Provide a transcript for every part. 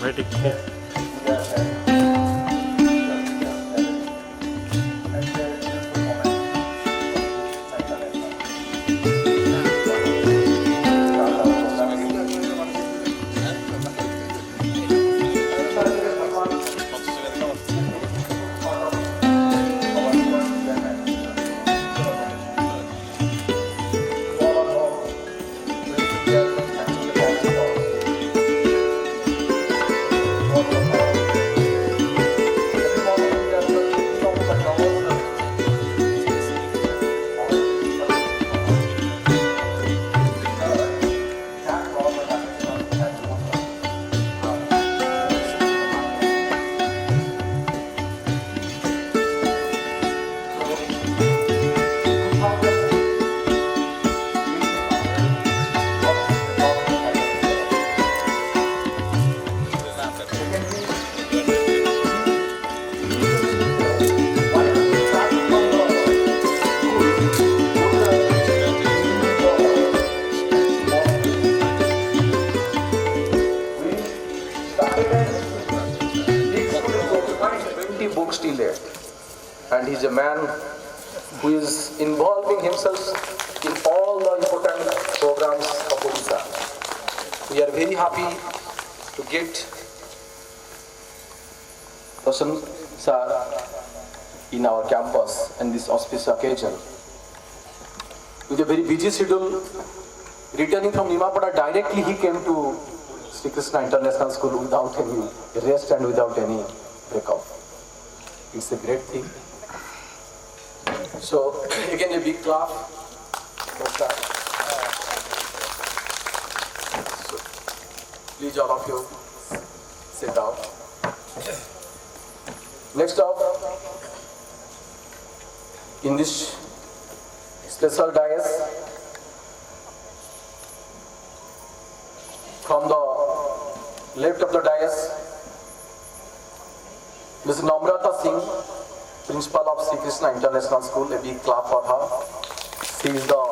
Very clear. Books till date, and he's a man who is involving himself in all the important programs of Odisha. We are very happy to get Prasanna sir in our campus on this auspicious occasion. With a very busy schedule, returning from Nimapada directly he came to Sri Krishna International School without any rest and without any breakup. It's a great thing. So again a big clap for that. So, please all of you sit down. Next up, in this special dais, from the left of the dais, Ms. Namrata Singh, Principal of Sri Krishna International School, a big clap for her. She is the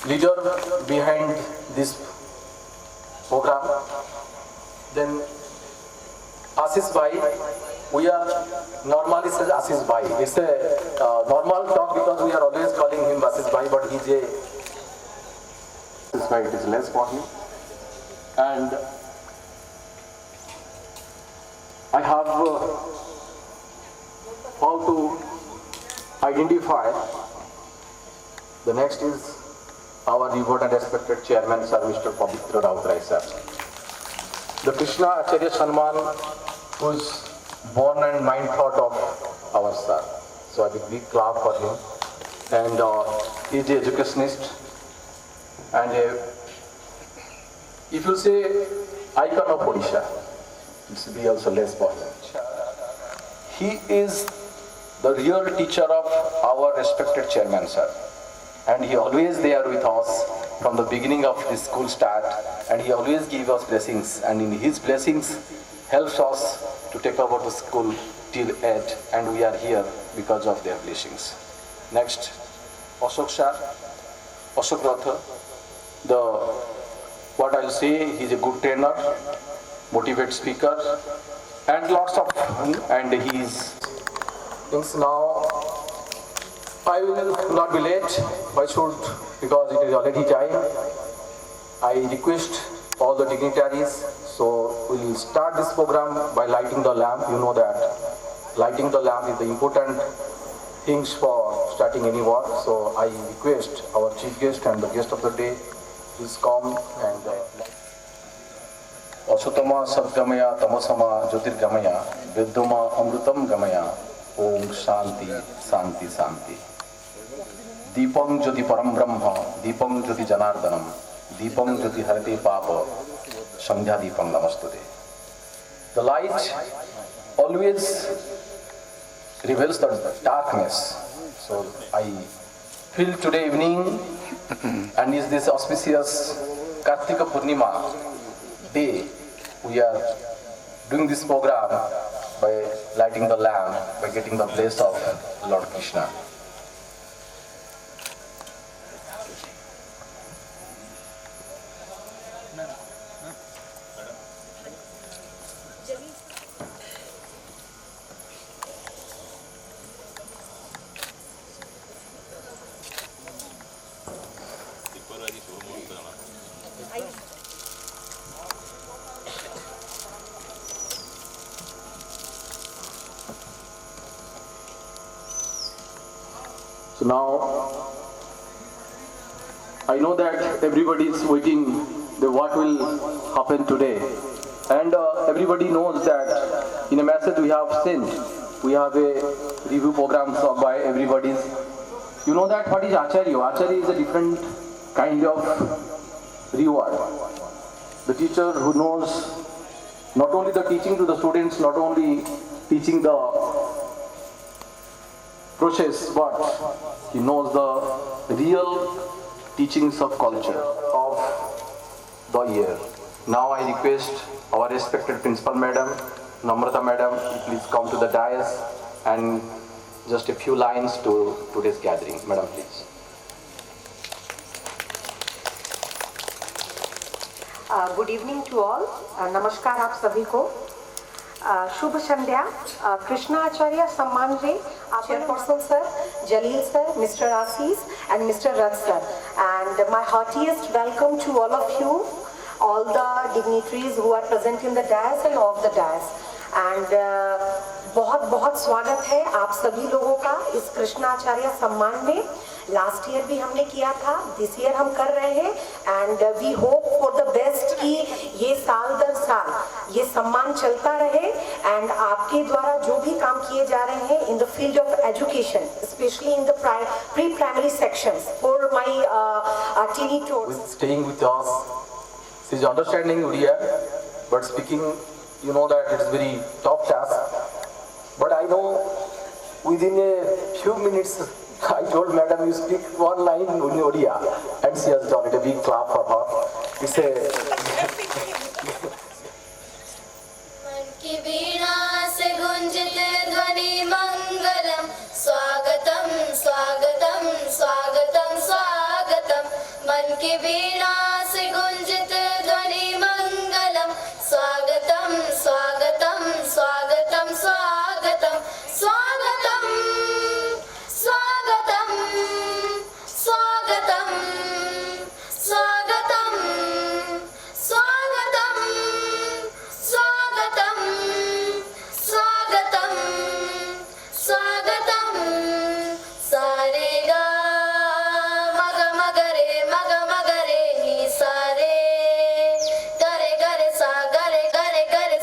leader behind this program. Then Ashish Bhai, we are normally says Ashish Bhai. It's a normal talk because we are always calling him Ashish Bhai, but he's a Ashish Bhai, it is less for him. And I have how to identify. The next is our revered and respected chairman, Sir Mr. Pavitra Rautrai sir. The Krishna Acharya Sanman, who is born and mind thought of our sir. So a big clap for him. And he is an educationist and if you say icon of Odisha, it will be also less for him. He is the real teacher of our respected chairman, sir. And he always there with us from the beginning of this school start. And he always gives us blessings. And in his blessings helps us to take over the school till 8. And we are here because of their blessings. Next, Ashok sir, Ashok Ratha. What I'll say, he's a good trainer, motivated speaker, and lots of and he's things now. I will not be late. Why should? Because it is already time. I request all the dignitaries. So we will start this program by lighting the lamp. You know that lighting the lamp is the important things for starting any work. So I request our chief guest and the guest of the day, please come and. असुतमा सद्गमया तमसमा ज्योतिर्गमया विद्युमा अमृतम गमया ओम शांति शांति शांति दीपं ज्योति परम ब्रह्म दीपं ज्योति जनार्दनम दीपं ज्योति हरते पाप संध्या दीपं नमस्तुते. The light always reveals the darkness. So I feel today evening and is this auspicious Kartika Purnima day, we are doing this program by lighting the lamp, by getting the bliss of Lord Krishna. So now I know that everybody is waiting the what will happen today, and everybody knows that in a message we have sent, we have a review program by everybody's. You know that what is Acharya? Acharya is a different kind of reward. The teacher who knows not only the teaching to the students, not only teaching the process, but he knows the real teachings of culture of the year. Now I request our respected principal madam, Namrata madam, please come to the dais and just a few lines to today's gathering. Madam, please. Good evening to all. नमस्कार आप सभी को. शुभ संध्या. Krishna Acharya Samman Ray chairperson sir, Jalil sir, mister Ashish and mister Rath sir, and my heartiest welcome to all of you, all the dignitaries who are present in the dais and off the dais. And बहुत बहुत स्वागत है आप सभी लोगों का इस कृष्णाचार्य सम्मान में. लास्ट ईयर भी हमने किया था, दिस ईयर हम कर रहे हैं, and we hope for the best कि ये साल दर साल ये सम्मान चलता रहे, एंड आपके द्वारा जो भी काम किए जा रहे हैं in the field of education, specially in the pre primary sections for my tiny tots. Staying with us, she's understanding Uriya, but speaking, you know that it's very tough task. But I know within a few minutes, I told madam you speak one line in Uriya, and she has done it. A big clap for her. It's a मन की वीणा से गुंजित ध्वनि मंगलम, स्वागतम स्वागतम स्वागतम स्वागतम. मन की वीणा से गुंजित ध्वनि मंगलम, स्वागतम स्वागतम स्वागतम स्वागतम स्वागतम स्वागतम स्वागतम स्वागतम स्वागतम स्वागतम स्वागतम स्वागतम. सारे गा मग मग रे नी सारे गरे गरे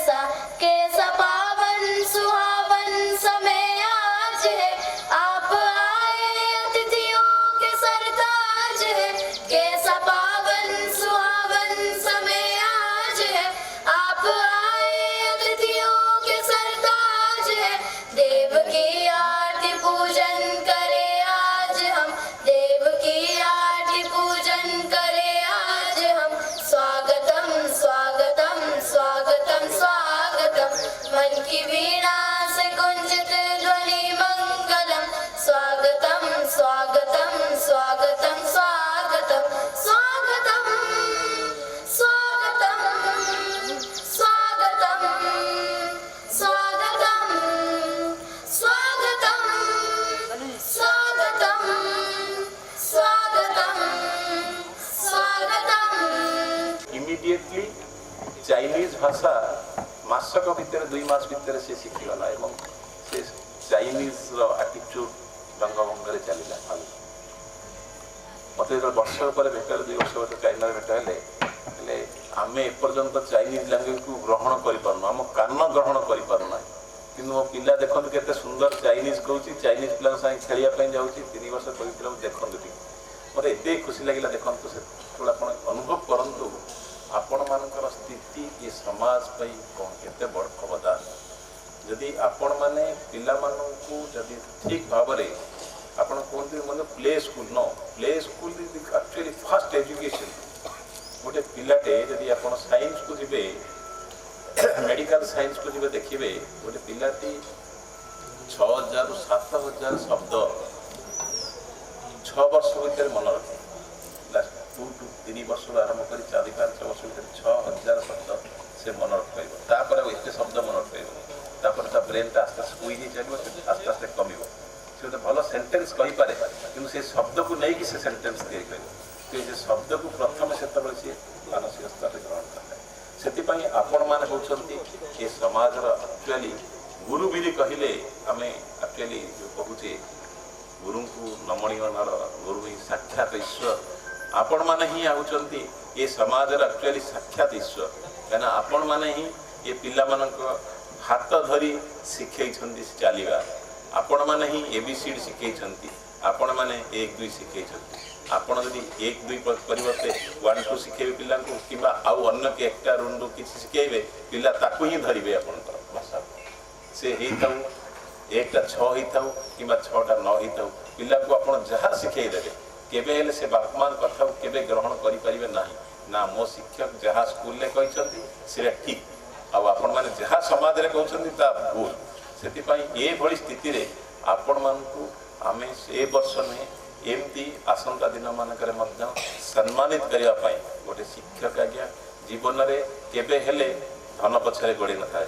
सा कैसा पावन सुहावन समय आज है, आप आए अतिथियों के सरताज है. कैसा पावन सुहावन समय आज है, आप आए अतिथियों के सरताज है. देव की आरती पूजन करे आज हम, देव की आरती पूजन करे आज हम. स्वागतम स्वागतम स्वागतम स्वागतम. मन की वीणा से गुंजित ध्वनि मंगलम, स्वागतम स्वागतम स्वागतम स्वागतम स्वागतम स्वागतम स्वागतम स्वागतम स्वागतम स्वागतम स्वागतम स्वागतम. इमिडिएटली चाइनीज भाषा मासक भितर 2 मास भितर से शिखिगला एवं से चाइनीज आटिट्यूड रंगभंग चलला. मत जो वर्ष पर भेट 2 वर्ष पर चाइना भेट हेले आम एपर्यंत चाइनीज लैंग्वेज को ग्रहण करें, आम कान ग्रहण करें. कि मो पिला देखो केते सुंदर चाइनीज कहूँ, चाइनीज पिला खेलने जाऊँगी 3 वर्ष कहते देखते टे मत एत खुशी लगे. देखो से आप अनुभव करूँ आपण मानकर स्थिति ये समाज कौन केते बड़ अवदान. जदि आपण माने पिला मानू जदि ठीक भाव में आपण कहते मतलब प्ले स्कूल न play school actually first education. गोटे पिलाटे जदि आप साइंस को जी मेडिकल साइंस को जी देखिए गोटे पिलाटी 6000 ରୁ 7000 शब्द 6 वर्ष भर मन रखे. 2 to 3 वर्ष आरंभ कर 4-5 वर्ष भर 6000 शब्द से मन रख पार एत शब्द मन रख पार ब्रेन आस्ते आस्ते स्क्वीज चलो आस्ते आस्ते कम से गोटे भल सेन्टेन्स कहीपे कि से शब्द को लेकिन से सेन्टेन्स तैयारी कर शब्द को प्रथम से मानसिक स्तर में ग्रहण करें. से आपण मैंने होती ये समाज एक्चुअली गुरु भी कहले आम एक्चुअली जो कहूचे गुरु को नमणी मनर गुरु ही साक्षात ईश्वर आपण मैंने ही आउचंती ये समाज एक्चुअली साक्षात ईश्वर कहीं आपण मैंने ही ये पिला हाथ धरी शिखे चलवा आपण मैंने ही एबीसीडी शिखे आपण मैंने 1 2 शिखे आपण जदि 1 2 परिवर्ते 1 2 शिखेबे पिला कि आउ अन्य के एकटा रुंडू किसी शिखेबे पिला ताकू ही धरिबे आपण भाषा से ही था एकटा 6 ही था कि 6टा 9 ही था पिला को आपण जहाँ शिखे देबे केबे हेले से बापमान कथा केबे ग्रहण करि परिबे नाही ना मो शिक्षक जहाँ स्कूल ले कहिसंती से ठीक आ आपण माने जहाँ समाज रे कहउछंती ता भूल सेति पई ए भली स्थिति रे आपण मानकु आमे ए वर्ष में एमती आसंता दिन मानकरे मध्य सम्मानित करिया पई गोटे शिक्षक आज्ञा जीवन रे केबे हेले धन पछरे गोड़ी न थाए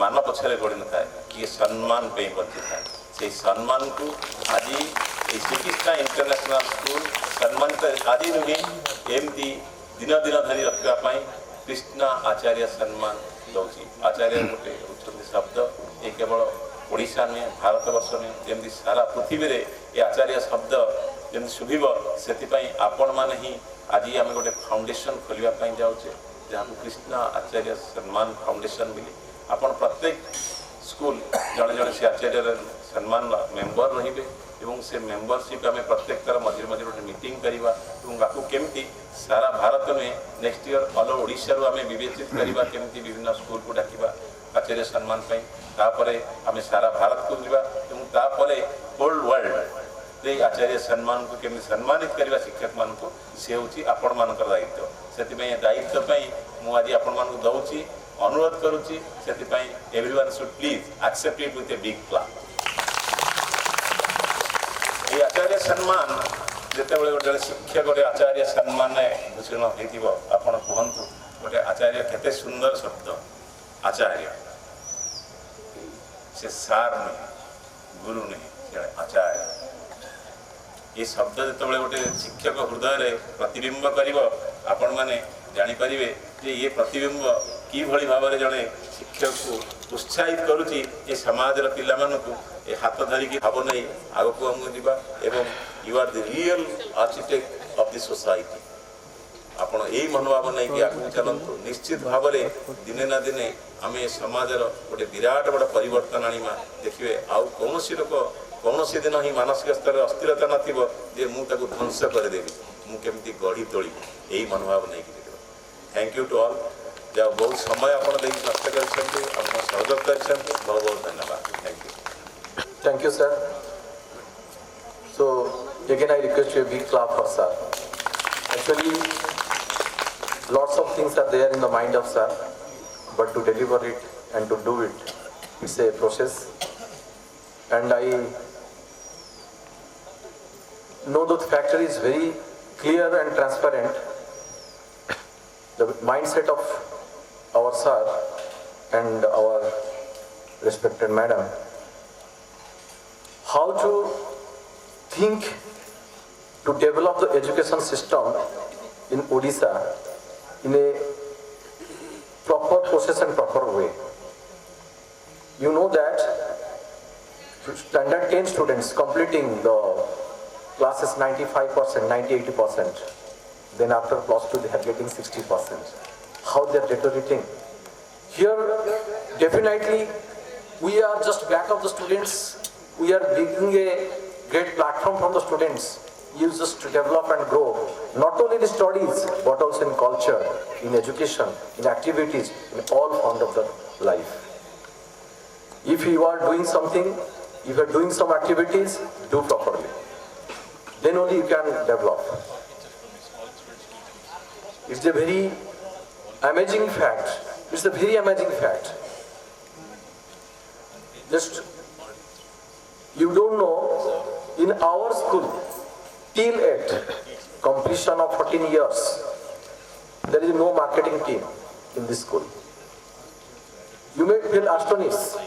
मान पछरे गोड़ी न थाए ये सम्मान पे बंची थाए से सम्मान को आज श्रीकृष्ण इंटरनेशनल स्कूल सम्मानित आज नुहे एमती दिन दिन धरी रखा कृष्ण आचार्य सम्मान दौची आचार्य गोटे शब्द ये केवल ओडिशा में भारत वर्ष में जमी सारा पृथ्वी रे ये आचार्य शब्द जमी शुभिब से आपण मैंने ही आज आम गोटे फाउंडेशन खोलने जाऊे जहाँ कृष्ण आचार्य सम्मान फाउंडेशन बोली आपण प्रत्येक स्कूल जड़े जड़े से आचार्य सम्मान मेंबर रहिबे एवं से मेंबरशिप आम प्रत्येक तरह मझे मझे गोटे मीटिंग करवा आपको केमती सारा भारत में नेक्स्ट ईयर ऑल ओडिशा आम विवेचित करवा केमती विभिन्न स्कूल को डाकिबा आचार्य सम्मान तापरे आम सारा भारत को जावा होल वर्ल्ड रे आचार्य सम्मान को केमती सम्मानित करवा शिक्षक मान को सी हूँ आपण मान दायित्व से दायित्व मुझे आज आपण मान दौची अनुरोध करुच्ची से everyone should please accept it with a big clap ये आचार्य सम्मान जिते गोटे शिक्षक गोटे आचार्य सम्मान भूषण होता आपड़ कहतु गोटे आचार्य केते सुंदर शब्द आचार्य से सार नहीं गुरु नहीं आचार्य ये शब्द जो गोटे शिक्षक हृदय रे प्रतिबिंब कर आपण मैंने जापर जे ये प्रतिबिंब कि भाव में जड़े शिक्षक को उत्साहित करुच्ची ये समाज पिला ये हाथ धरिकी भाव नहीं आग को आम एवं you are the real architect of the society आपण यही मनोभाव नहीं कि आगे चलतु निश्चित भाव में दिने ना दिने आम समाज गोटे विराट बड़ परिवर्तन आनीमा देखिए आउ कौन लोक कौन दिन ही मानसिक स्तर अस्थिरता नथिबो जे मु ताकु ध्वंस करदेवी मु केमती गढ़ी तोली यही मनोभाव नहीं कि थैंक यू टू ऑल जब बहुत समय आप नष्ट कर सहयोग कर बहुत बहुत धन्यवाद thank you sir so again I request you a big clap for sir actually lots of things are there in the mind of sir but to deliver it and to do it it's a process and I know that the factor is very clear and transparent the mindset of our sir and our respected madam how to think to develop the education system in Odisha in a proper process and proper way. You know that standard 10 students completing the classes 95%, 90-80%. Then after plus 2 they are getting 60%. How they are deteriorating. Here definitely we are just back of the students. We are bringing a great platform from the students. Use us to develop and grow, not only in studies, but also in culture, in education, in activities, in all forms of the life. If you are doing something, if you are doing some activities, do properly. Then only you can develop. It's a very amazing fact. It's a very amazing fact. Just, you don't know, in our school, till at completion of 14 years, there is no marketing team in this school. You may feel astonished.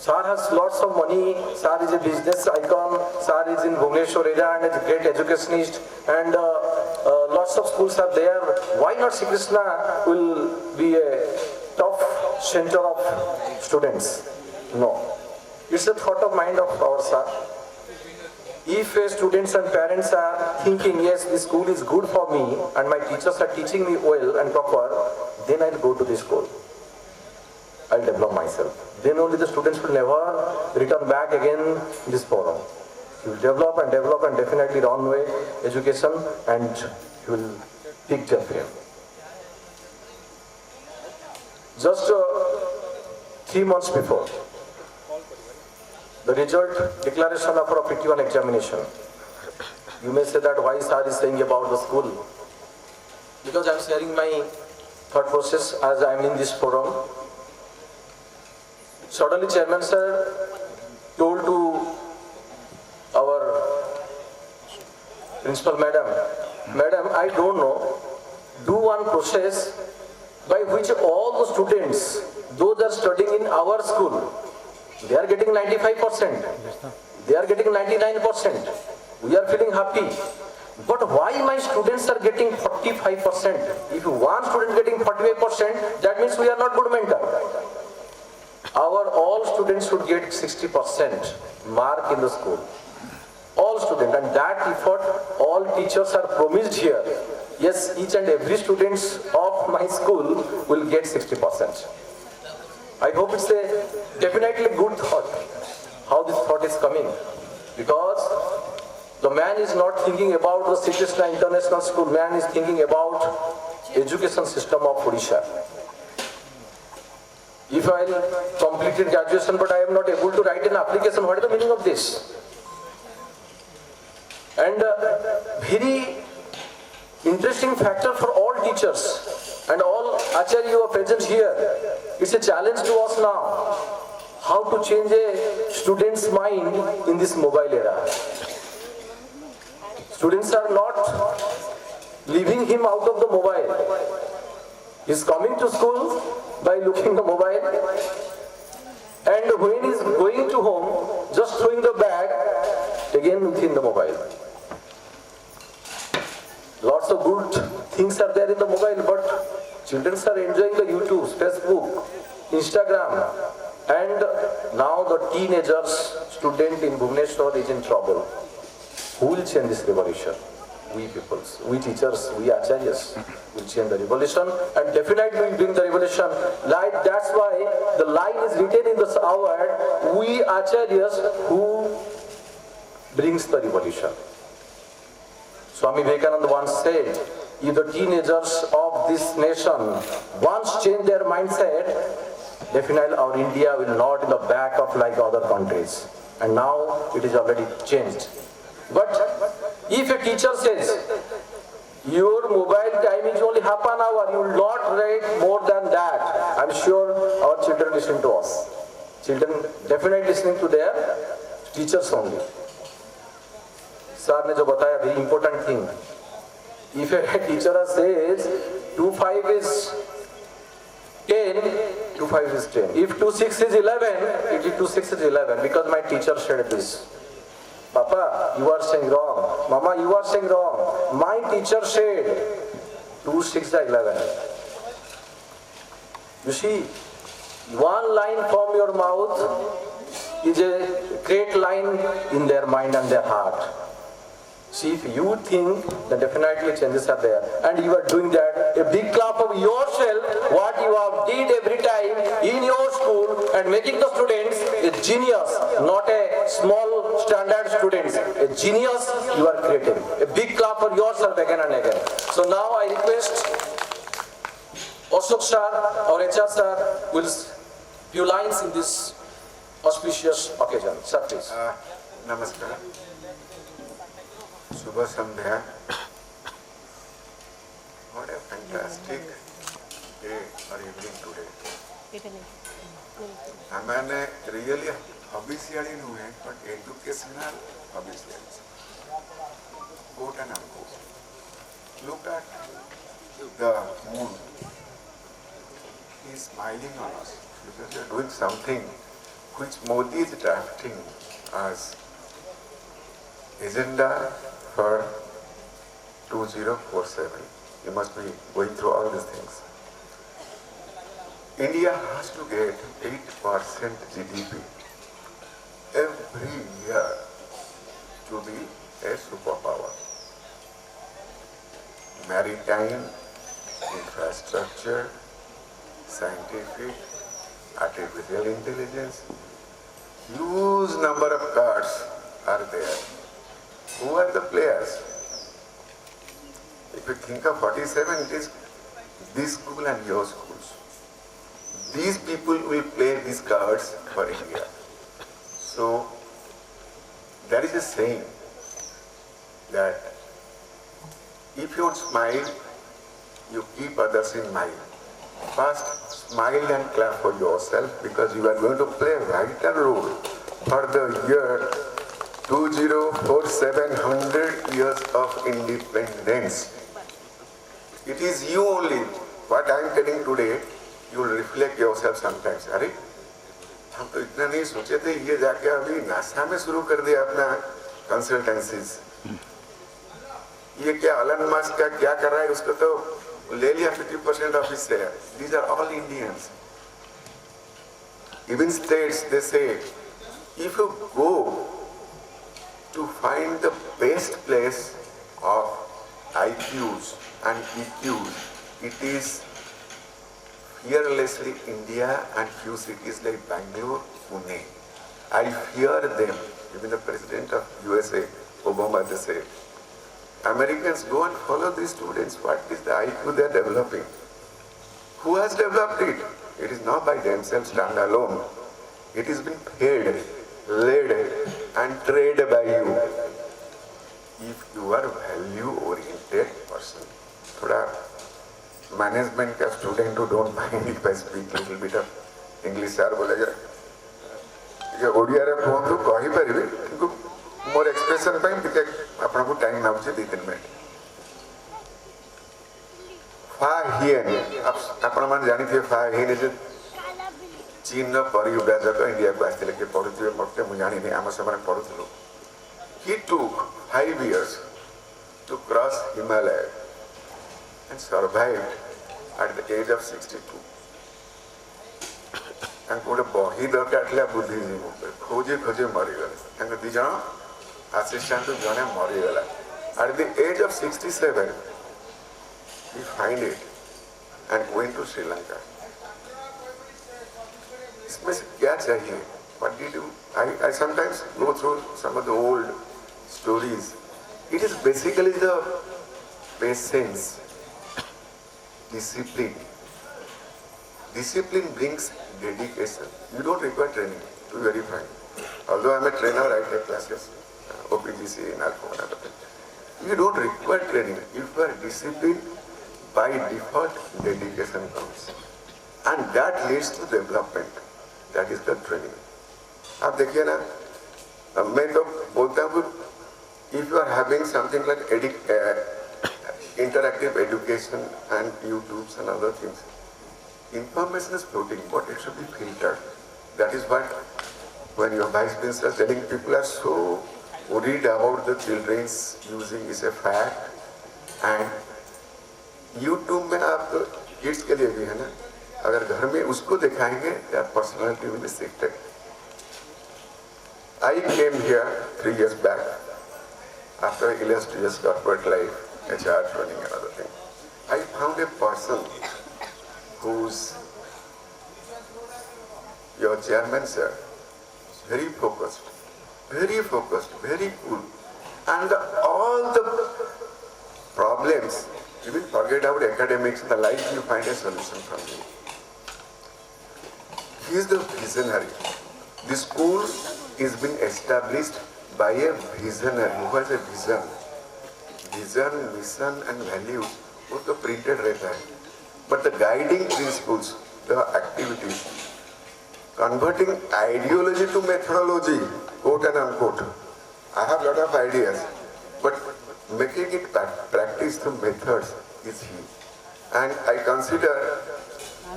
Sir has lots of money, Sir is a business icon, Sir is in Bhubaneswar area and is a great educationist and lots of schools are there. Why not Sri Krishna will be a top center of students? No. It's the thought of mind of our Sir. If students and parents are thinking, yes, this school is good for me and my teachers are teaching me well and proper, then I'll go to this school. I'll develop myself. Then only the students will never return back again in this forum. He will develop and definitely run away education and he will pick their fame. Just 3 months before, the result declaration of our PT1 examination. You may say that why sir is saying about the school? Because I am sharing my thought process as I am in this forum. Suddenly chairman sir told to our principal madam, I don't know, do one process by which all the students, those are studying in our school, they are getting 95%, they are getting 99%, we are feeling happy. But why my students are getting 45%? If one student getting 45%, that means we are not good mentor. Our all students should get 60% mark in the school. All students, and that effort all teachers are promised here. Yes, each and every student of my school will get 60%. I hope it's a definitely good thought, how this thought is coming. Because the man is not thinking about the Sri Krishna International School, man is thinking about education system of Odisha. If I completed graduation but I am not able to write an application, what is the meaning of this? And very interesting factor for all teachers and all acharya who are present here. It's a challenge to us now. How to change a student's mind in this mobile era. Students are not leaving him out of the mobile. He's coming to school by looking the mobile, and when he's going to home, just throwing the bag again within the mobile. Lots of good things are there in the mobile, but children are enjoying the YouTube, Facebook, Instagram, and now the teenagers, student in Bhubaneswar is in trouble. Who will change this revolution? We peoples, we teachers, we acharyas will change the revolution, and definitely will bring the revolution. Like that's why the line is written in this hour, we acharyas who brings the revolution. Swami Vivekananda once said, if the teenagers of this nation once change their mindset, definitely our India will not in the back of like other countries. And now it is already changed. But if a teacher says, your mobile time is only half an hour, you will not write more than that, I'm sure our children listen to us. Children definitely listening to their teachers only. Sir ने जो बताया very important thing. If a teacher says 2-5 is 10, 2-5 is 10. If 2-6 is 11, it is 2-6 is 11 because my teacher said this. Papa, you are saying wrong. Mama, you are saying wrong. My teacher said 2-6 is 11. You see, one line from your mouth is a great line in their mind and their heart. See, if you think, then definitely changes are there. And you are doing that. A big clap of yourself, what you have did every time in your school and making the students a genius, not a small standard students. A genius you are creating. A big clap for yourself again and again. So now I request Ashok sir or HR sir will few lines in this auspicious occasion. Sir, please. Namaskar. Subha Sandhya. What a fantastic day or evening today. मैंने really obviously हुए but educational obviously. Quote and unquote. Look at the moon. He is smiling on us because we are doing something which Modi is drafting as agenda for 2047. You must be going through all these things. India has to get 8% GDP every year to be a superpower. Maritime, infrastructure, scientific, artificial intelligence, huge number of cards are there. Who are the players? If you think of 47, it is this school and your schools. These people will play these cards for India. So, there is a saying that if you smile, you keep others in mind. First, smile and clap for yourself because you are going to play a vital role for the year 2047, 100 years of independence. It is you only. What I am telling today, you will reflect yourself sometimes. अरे हम तो इतना नहीं सोचे थे ये जाके अभी नासा में शुरू कर दिया अपना कंसल्टेंसीज ये क्या अलन मस्क का क्या कर रहा है उसको तो ले लिया 50% of his share these are all Indians even states they say if you go to find the best place of IQs and EQs it is fearlessly India and few cities like Bangalore, Pune. I fear them. Even the president of USA, Obama, they say, Americans go and follow these students. What is the IQ they are developing? Who has developed it? It is not by themselves stand alone. It is being paid, led and trained by you. If you are a value-oriented person, thoda management का student who don't mind if I speak little bit of English sir बोलेगा ये ओडिया रे कोंतु कहि परिबे किंतु मोर expression time टिके आपन को टाइम नाउचे 2-3 मिनिट फा हियन आपन मान जानि थे फा हियन जे चीन रो परिव्राजक इंडिया को आस्ते लेके पढुथिबे मते मु जानि नै हम सब पढुथलो ही टुक 5 years to cross Himalaya and survived at the age of 62. And गोटे बही दरकार बुद्धिजीवी खोजे खोजे मरीगले दी जन असिस्टेंट जड़े मरीगला at the age of 67 he find it and went to Sri Lanka. इसमें से क्या चाहिए? What did you? I sometimes go through some of the old stories. It is basically the patience. Discipline. Discipline brings dedication. You don't require training to be very frank. Although I am a trainer, I take classes, OPGC, NALCO, and other things. You don't require training. If you are disciplined, by default, dedication comes. And that leads to development. That is the training. आप देखिए ना, मैं तो बोलता हूँ, if you are having something like interactive education and YouTubes and other things. Information is floating, but it should be filtered. That is what when your vice minister is telling people are so worried about the children's using is a fact. And YouTube में आप kids के लिए भी है ना, अगर घर में उसको दिखाएंगे, their personality will be shifted. I came here 3 years back after illustrious corporate life. HR training and other thing. I found a person who's your chairman, sir, very focused, very cool. And all the problems, even forget about academics, the life you find a solution from him. He is the visionary. The school is being established by a visionary who has a vision. Vision, mission and values वो तो printed रहता है, but the guiding principles, the activities, converting ideology to methodology, quote and unquote. I have lot of ideas, but making it practice through methods is key. And I consider,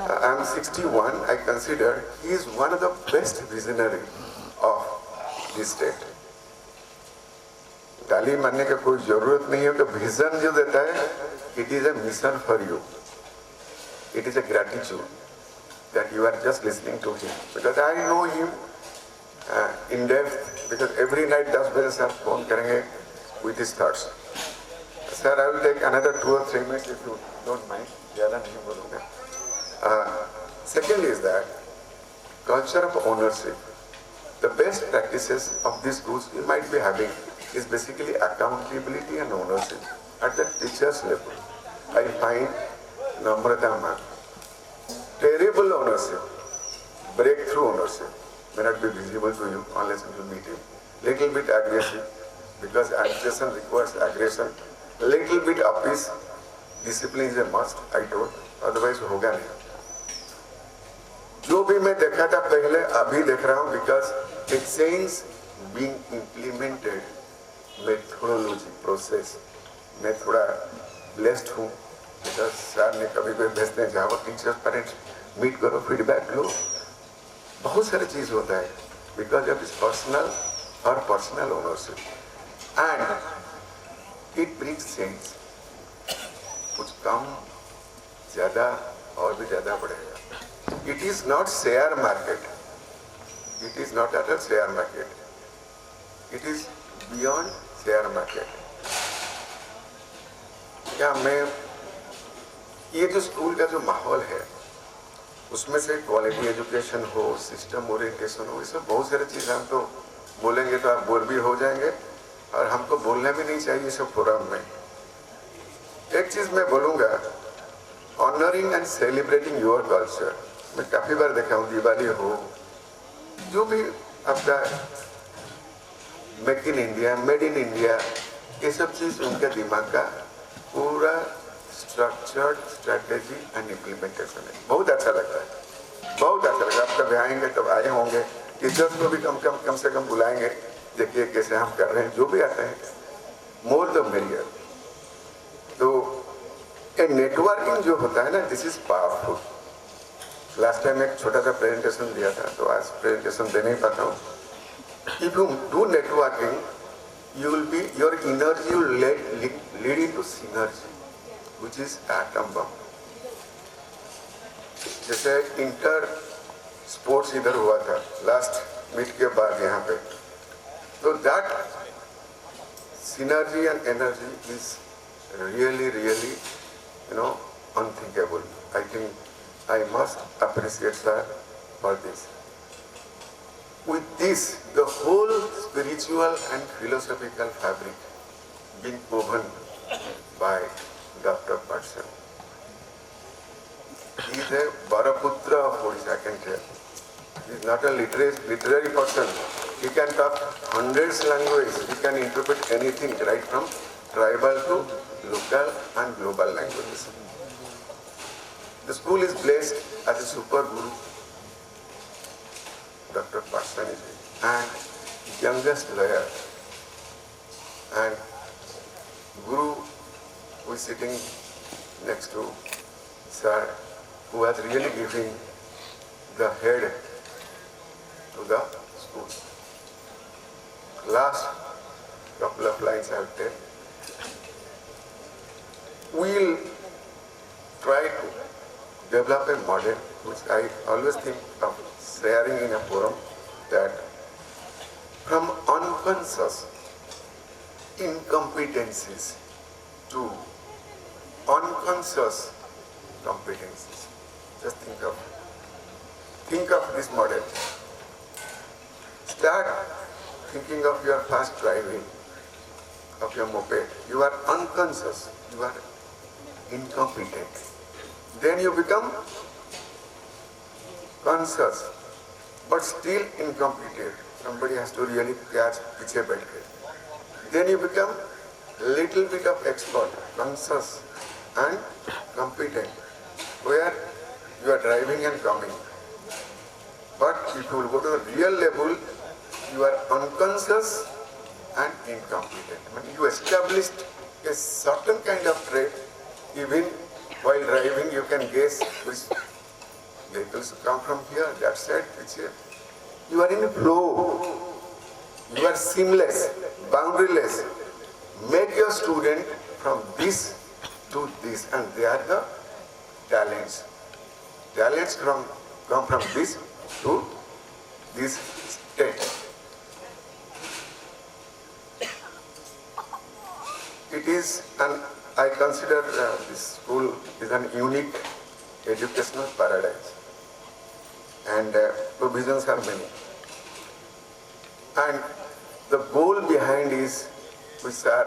I am 61, I consider he is one of the best visionary of this state. गाली मानने का कोई जरूरत नहीं है तो vision जो देता है it is a mission for you. It is a gratitude that you are just listening to him because I know him in depth because every night 10 बजे से आप फोन करेंगे with his thoughts. Sir, I will take another 2 or 3 minutes if you don't mind. ज़्यादा नहीं बोलूँगा. Second is that culture of ownership. The best practices of these schools you might be having is basically accountability and ownership at the teacher's level. I find Namrata ma'am, terrible ownership, breakthrough ownership may not be visible to you unless you meet him. Little bit aggressive because agitation requires aggression. Little bit uppish, discipline is a must. I told, otherwise होगा नहीं. जो भी मैं देखा था पहले अभी देख रहा हूँ because it change being implemented methodology process मैं थोड़ा blessed हूँ because सर ने कभी कोई भेजते हैं जाओ टीचर्स पेरेंट्स मीट करो फीडबैक लो बहुत सारी चीज होता है because of his personal or personal ownership and it brings change कुछ कम ज्यादा और भी ज्यादा बढ़ेगा. It is not share market. It is not at a share market. It is beyond share market. क्या मैं ये जो स्कूल का जो माहौल है उसमें से क्वालिटी एजुकेशन हो, सिस्टम ओरिएंटेशन हो, ये सब बहुत सारी चीज़ हम तो बोलेंगे तो आप बोर भी हो जाएंगे और हमको बोलना भी नहीं चाहिए सब फोरम में. एक चीज़ मैं बोलूँगा, honouring and celebrating your culture. मैं काफ़ी बार देखा हूँ दिवाली हो, जो भी आपका make in India, made in India, ये सब चीज़ उनके दिमाग का पूरा स्ट्रक्चर्ड स्ट्रैटेजी एंड इम्प्लीमेंटेशन है. बहुत अच्छा लगता है, बहुत अच्छा लगता है. आप कभी आएंगे तब आए होंगे, टीचर्स को भी कम से कम बुलाएंगे, देखिए कैसे हम कर रहे हैं. जो भी आते हैं मोर द मेरियर. तो ये नेटवर्किंग जो होता है ना, this is powerful. Last time एक छोटा सा प्रेजेंटेशन दिया था तो आज प्रेजेंटेशन दे नहीं पाता हूँ. If you do networking you will be, your energy will lead into synergy, which is atom bomb. जैसे इंटर स्पोर्ट्स इधर हुआ था लास्ट मीट के बाद यहाँ पे, तो that synergy and energy is really unthinkable. I think I must appreciate sir for this. With this, the whole spiritual and philosophical fabric being woven by Dr. Patshan. He is a Baraputra of Odisha, I can tell. He is not a literary person. He can talk hundreds languages. He can interpret anything, right from tribal to local and global languages. The school is blessed as a super guru. Dr. Patshan is and youngest lawyer, and Guru who is sitting next to Sir, who has really given the head to the school. Last couple of lines I will tell. We will try to develop a model which I always think of sharing in a forum, that from unconscious incompetencies to unconscious competencies. Just think of this model. Start thinking of your fast driving of your moped. You are unconscious, you are incompetent. Then you become conscious, but still incompetent. Somebody has to really catch piche बैठ के. Then you become little bit of expert, conscious and competent, where you are driving and coming. But if you will go to the real level, you are unconscious and incompetent. When you established a certain kind of trait, even while driving you can guess which vehicles come from here, that side, which here. You are in a flow. You are seamless, boundaryless. Make your student from this to this, and they are the talents. Talents come from this to this state. it is I consider this school is an unique educational paradise, and provisions are many. And the goal behind is, which sir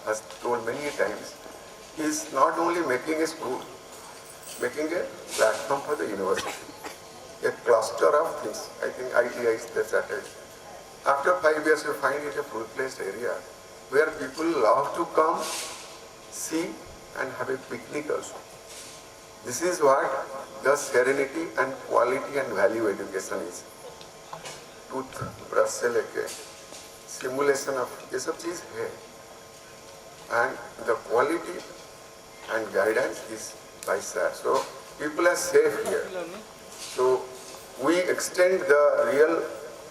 has told many times, is not only making a school, making a platform for the university, a cluster of things. I think ITI is the strategy. After 5 years, you find it a full-fledged area where people love to come, see, and have a picnic also. This is what the serenity and quality and value education is. Toothbrush से लेके simulation of ये सब चीज है, and the quality and guidance is by sir. So people are safe here. So we extend the real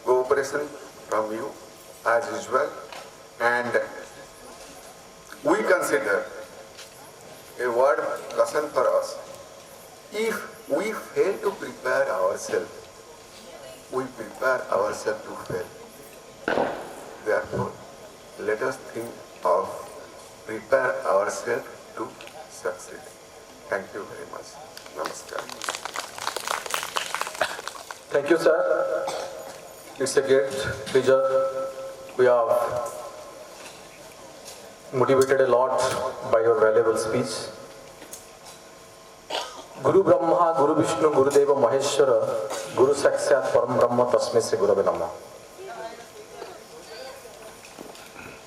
cooperation from you as usual, and we consider a word lesson for us. If we fail to prepare ourselves, we prepare ourselves to fail. Therefore, let us think of prepare ourselves to succeed. Thank you very much. Namaskar. Thank you, sir. It's a great pleasure. We have motivated a lot by your valuable speech. Guru Brahma, Guru Vishnu, Guru Deva Maheshwara, Guru Sakshat Param Brahma Tasmai Shri Gurave Namah.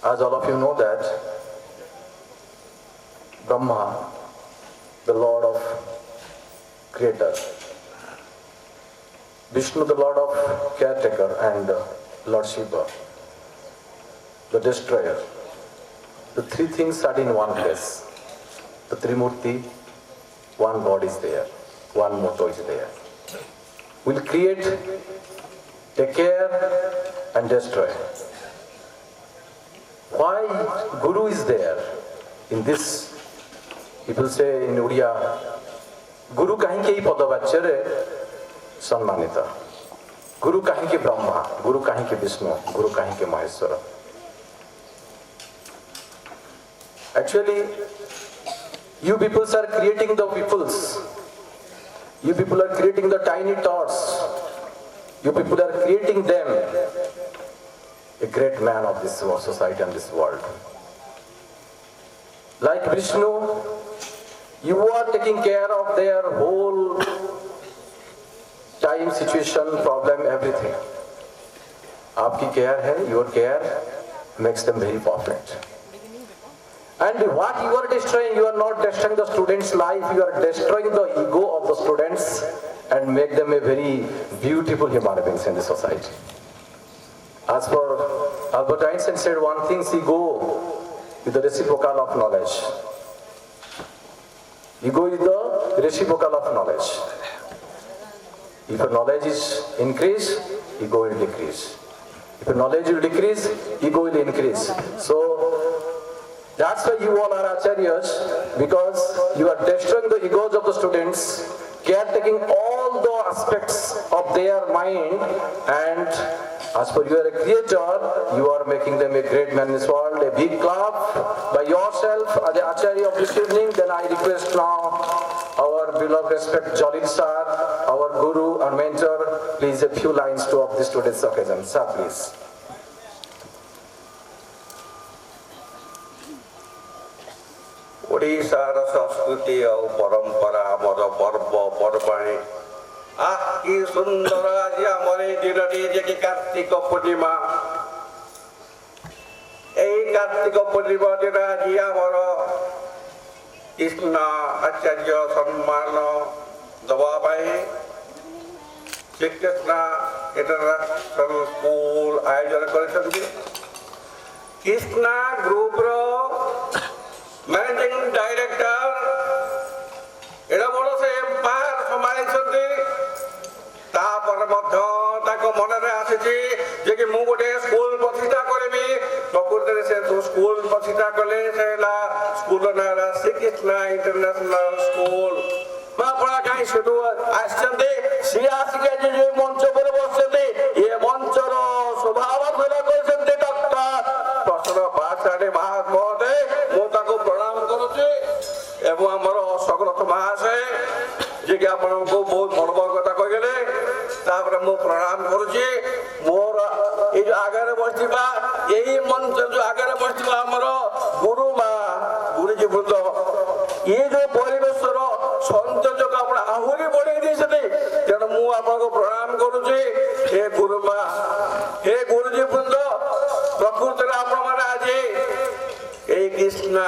As all of you know that Brahma, the Lord of Creator, Vishnu, the Lord of Caretaker, and Lord Shiva, the Destroyer. The three things are in one place. The Trimurti, one God is there, one motto is there. We'll create, take care, and destroy. Why Guru is there in this? People say in Uriya, Guru kahinke hi padavachyare सम्मानिता, गुरु कहीं के ब्रह्मा, गुरु कहीं के विष्णु, गुरु कहीं के Maheshwar. Actually, you people are creating the peoples. You people are creating the tiny tots. You people are creating them a great man of this society and this world. Like Vishnu, you are taking care of their whole time, situation, problem, everything. Aapki care hai, your care makes them very perfect. And what you are destroying, you are not destroying the students' life, you are destroying the ego of the students and make them a very beautiful human beings in the society. As for Albert Einstein said one thing, ego is the reciprocal of knowledge. Ego is the reciprocal of knowledge. If your knowledge is increase, ego will decrease. If your knowledge will decrease, ego will increase. So that's why you all are acharyas, because you are destroying the egos of the students, caretaking all the aspects of their mind, and as for you are a creator, you are making them a great man in this world. A big clap by yourself as the acharya of this evening. Then I request now our beloved respect Jalil sir, our guru and mentor, please a few lines to of this today's occasion. Sir, please. ओडिशार संस्कृति और परंपरा आमर पर्व पर्वाणी कि सुंदर आज आम दिन जे कार्तिक पूर्णिमा यही कार्तिक पूर्णिमा दिन आज आमर कृष्ण आचार्य सम्मान दवाई श्रीकृष्ण इंटरनेशनल स्कूल आयोजन कर कृष्णा ग्रुप मैनेजिंग डायरेक्टर एड़ा बड़ से एम्पायर संभाली मन आसी कि मु गोटे स्कूल प्रतिष्ठा करी प्रकृति से तो स्कूल प्रतिष्ठा कले स्कूल ना श्रीकृष्ण इंटरनेशनल स्कूल कहीं सेठू आसते सी आसिक मंच पर बसते ये मंचर स्वभाव डॉक्टर प्रश्न पास महात्मा ମୁଁ ପ୍ରଣାମ କରୁଛି। ମୋର ଏଇ ଯୋଉ ଆଗରେ ବସିଥିବା ଏଇ ମଞ୍ଚ ଯୋଉ ଆଗରେ ବସିଥିବା ଆମର ଗୁରୁ ମା ଗୁରୁଜୀ ବୃନ୍ଦ, ଇଏ ଯୋଉ ପରିବେଶର ସୌନ୍ଦର୍ଯ୍ୟକୁ ଆପଣ ଆହୁରି ବଢେଇ ଦେଇଛନ୍ତି, ତେଣୁ ମୁଁ ଆପଣଙ୍କୁ ପ୍ରଣାମ କରୁଛି। ହେ ଗୁରୁ ମା, ହେ ଗୁରୁଜୀ ବୃନ୍ଦ, ପ୍ରକୃତରେ ଆପଣମାନେ ଆଜି এই কৃষ্ণা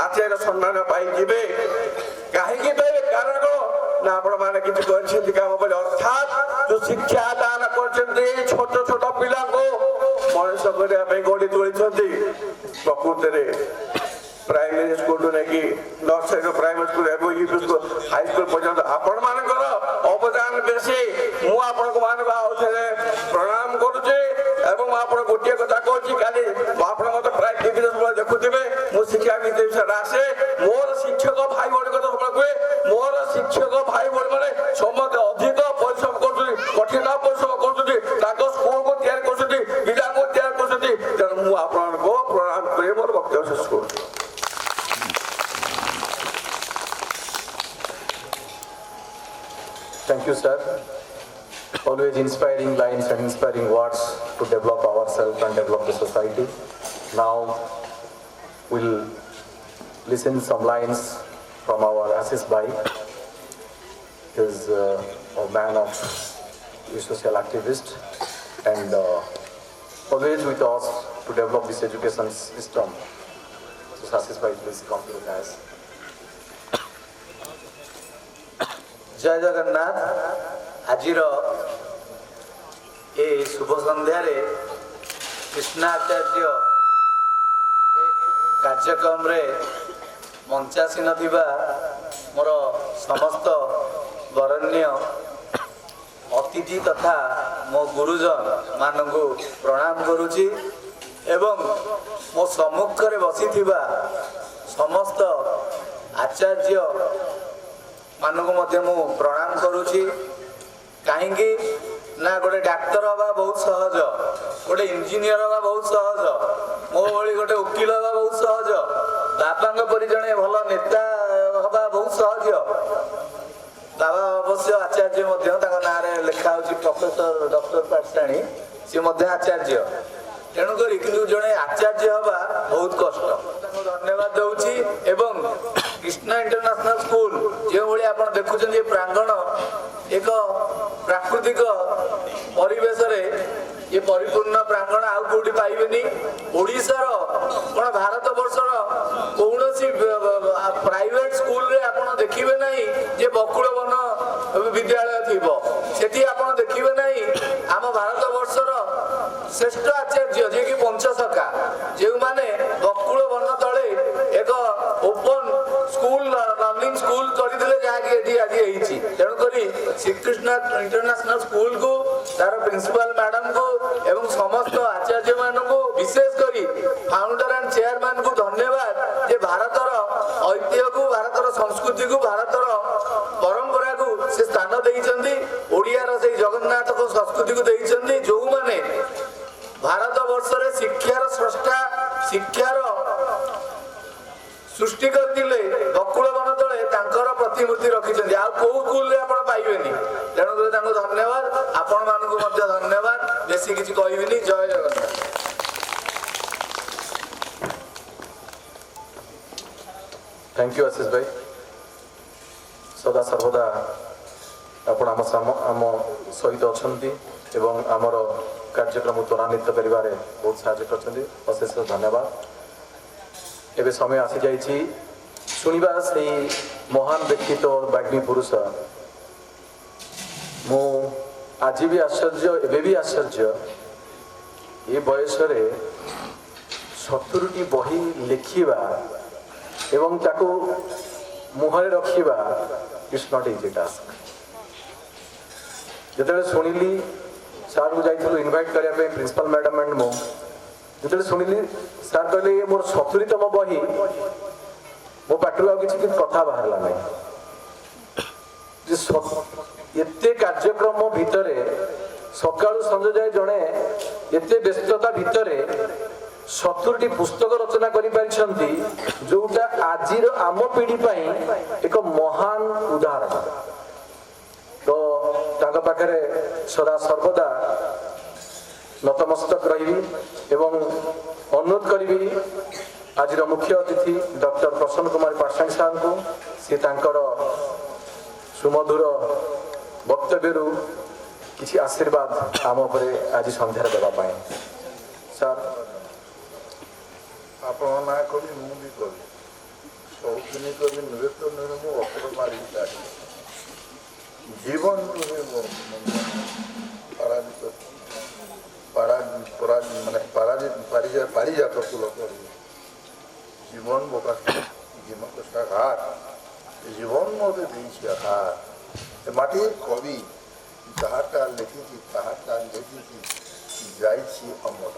আচার্য সম্মান পাইଯିବେ। কাহিঁকি পাইবে? কারণ কଣ না ଆପଣମାନେ କିଛି କରିଛନ୍ତି କାମ ବୋଲି, ଅର୍ଥାତ୍ ଯୋଉ ଶିକ୍ଷା ଦାନ କରିଛନ୍ତି ଛୋଟ ଛୋଟ ପିଲାଙ୍କୁ ମଣିଷ କରିବା ପାଇଁ ଗଢି ତୋଳିଛନ୍ତି। ପ୍ରକୃତରେ ପ୍ରାଇମେରୀ ସ୍କୁଲରୁ ନେଇକି ନର୍ସରୀରୁ ପ୍ରାଇମେରୀ ସ୍କୁଲ ଏବଂ ୟୁପି ସ୍କୁଲ ହାଇସ୍କୁଲ ପର୍ଯ୍ୟନ୍ତ ଆପଣମାନଙ୍କର ଅବଦାନ ବେଶୀ। ମୁଁ ଆପଣଙ୍କୁ ମାନଙ୍କୁ ଆଉଥରେ ପ୍ରଣାମ କରୁଛି ଏବଂ ଆପଣ ଗୋଟିଏ କଥା କହୁଛି, କାଲି ଆପଣ ମତେ ପ୍ରାୟ ଟିଭିରେ ସବୁବେଳେ ଦେଖୁଥିବେ, ମୁଁ ଶିକ୍ଷା ନୀତି ବିଷୟରେ ଆସେ। ମୋର ଶିକ୍ଷକ ଭାଇ ଭଉଣୀ କଥା ସବୁବେଳେ କୁହେ, ମୋର ଶିକ୍ଷକ ଭାଇ ଭଉଣୀ ମାନେ ସମସ୍ତେ ଅଧିକ ପରିଶ୍ରମ କରୁଛନ୍ତି, କଠିନ ପରିଶ୍ରମ କରୁଛନ୍ତି, ତାଙ୍କ ସ୍କୁଲକୁ ତିଆରି କରୁଛନ୍ତି, ପିଲାଙ୍କୁ ତିଆରି କରୁଛନ୍ତି। ତେଣୁ ମୁଁ ଆପଣଙ୍କୁ ପ୍ରଣାମ କରି ମୋର ବକ୍ତବ୍ୟ ଶେଷ କରୁଛି। Thank you, sir. Always inspiring lines and inspiring words to develop ourselves and develop the society. Now we'll listen some lines from our Assis Bhai. He is a man of a social activist and always with us to develop this education system. So Assis Bhai, please come to the dais. जय जगन्नाथ। आजिर ए शुभ संध्यारे कृष्णाचार्य कार्यक्रम रे मंचासीन थिबा मोर समस्त बरण्य अतिथि तथा मो गुरुजन मानकु प्रणाम करुछि एवं मो सम्मुख रे बसिथिबा समस्त आचार्य मानक मध्य मु प्रणाम करुछि। काहेकि ना गोटे डाक्तर हवा बहुत सहज, गोटे इंजीनियर हवा बहुत सहज, मो भली गोटे वकील हवा बहुत सहज, बाबा परि जणे भल नेता हवा बहुत सहज। बाबा अवश्य आचार्य मध्य ताଙ୍କ नारे लेखा होछि प्रोफेसर डॉक्टर पाठशाणी, से मध्य आचार्य। तेणु करी किंतु जणे आचार्य हवा बहुत कष्ट। ताଙ୍କୁ धन्यवाद दउछि एवं कृष्णा इंटरनेशनल स्कूल जो भाई आप देखुं ये प्रांगण एक प्राकृतिक परिवेश ये परिपूर्ण प्रांगण आउ कौटी पाइबेनी। ओडिशार कौन भारत वर्षर कौन प्राइवेट स्कूल रे आप देखिए ना जे बकुल वन विद्यालय थी सेठी आप देखिए ना आम भारत वर्षर श्रेष्ठ आचार्य जे कि पंचसखा जो माने बकुल वन तले एक ओपन स्कूल लर्निंग स्कूल करथिले जहाँकि एठी आज होईछि। तेणु करी श्रीकृष्ण इंटरनेशनल स्कूल को तार प्रिंसिपल मैडम को एवं समस्त आचार्य मान को विशेष करी फाउंडर एंड चेयरमैन को धन्यवाद जे भारतर ऐतिह्य को भारतर संस्कृति को भारतर परंपरा को से स्थान देइछन्ती। ओडियार से जगन्नाथ को संस्कृति को देइछन्ती जो माने भारत वर्ष रे शिक्षार स्रष्टा शिक्षार सृष्टि करथिले बकुल वन तले तांकर प्रतिमूर्ति रखिछन्ती। आ को स्कूल रे आपण पाइबेनी। तेणु कर तांको धन्यवाद, आपण मानकु मध्ये धन्यवाद। बेसी किछि कहिबिनी। जय जगन्नाथ। थैंक यू आशीष भाई। सदा सर्वदा आपण आम सहित अछंती एवं आमर कार्यक्रम त्वरान्वित करिबारे बहुत साहाय्य करछन्ती। अशेष धन्यवाद। एबे समय आसी जाइछि सुनिबा से महान व्यक्तित्व बाग्मी पुरुष। मु आज भी आश्चर्य एबे भी आश्चर्य ये बयस रे 70टी बही लिखिबा एवं ताको मुहरे रखिबा इज नॉट इजी टास्क। जेतले सुनिली सार को जाइथिलु इनवाइट करिया पे प्रिंसिपल मैडम एंड मो जेतले सुनिली सार कहले ये मोर 70तम बही मो पाटरू आ किछि कथा बाहरला नै जे एते कार्यक्रम भितरे सकाळु संजय जाय जणे एते व्यस्तता भितरे 70टी पुस्तक रचना करि पारिछन्ती जोटा आजिर आम पीढ़ी पई एक महान उदाहरण। तो तांकर पाखे सदा सर्वदा नतमस्तक रही एवं अनुरोध करी आज मुख्य अतिथि डॉक्टर प्रसन्न कुमार पाटसाणी साहब को सी सुमधुर वक्तव्य किसी आशीर्वाद आम आज संध्यार देवाई सर ଆପଣ ନା କବି ମୁଁ ବି କବି ସବୁଦିନ କବି ନୁହେଁ ତ ନୁହେଁ ମୁଁ ଅକ୍ଷର ମାରି ଜୀବନ ନୁହେଁ ମୋ ପରାଜିତ ପାରିଜାତ ଫୁଲ କରିବି ଜୀବନ ମୋ ପାଖରେ ଜୀବନ ସାଘାତ ଜୀବନ ମୋତେ ଦେଇଛି ଆଘାତ ଏ ମାଟି କବି ଯାହାଟା ଲେଖିଛି ତାହାଟା ଲେଖିଛି ଯାଇଛି ଅମର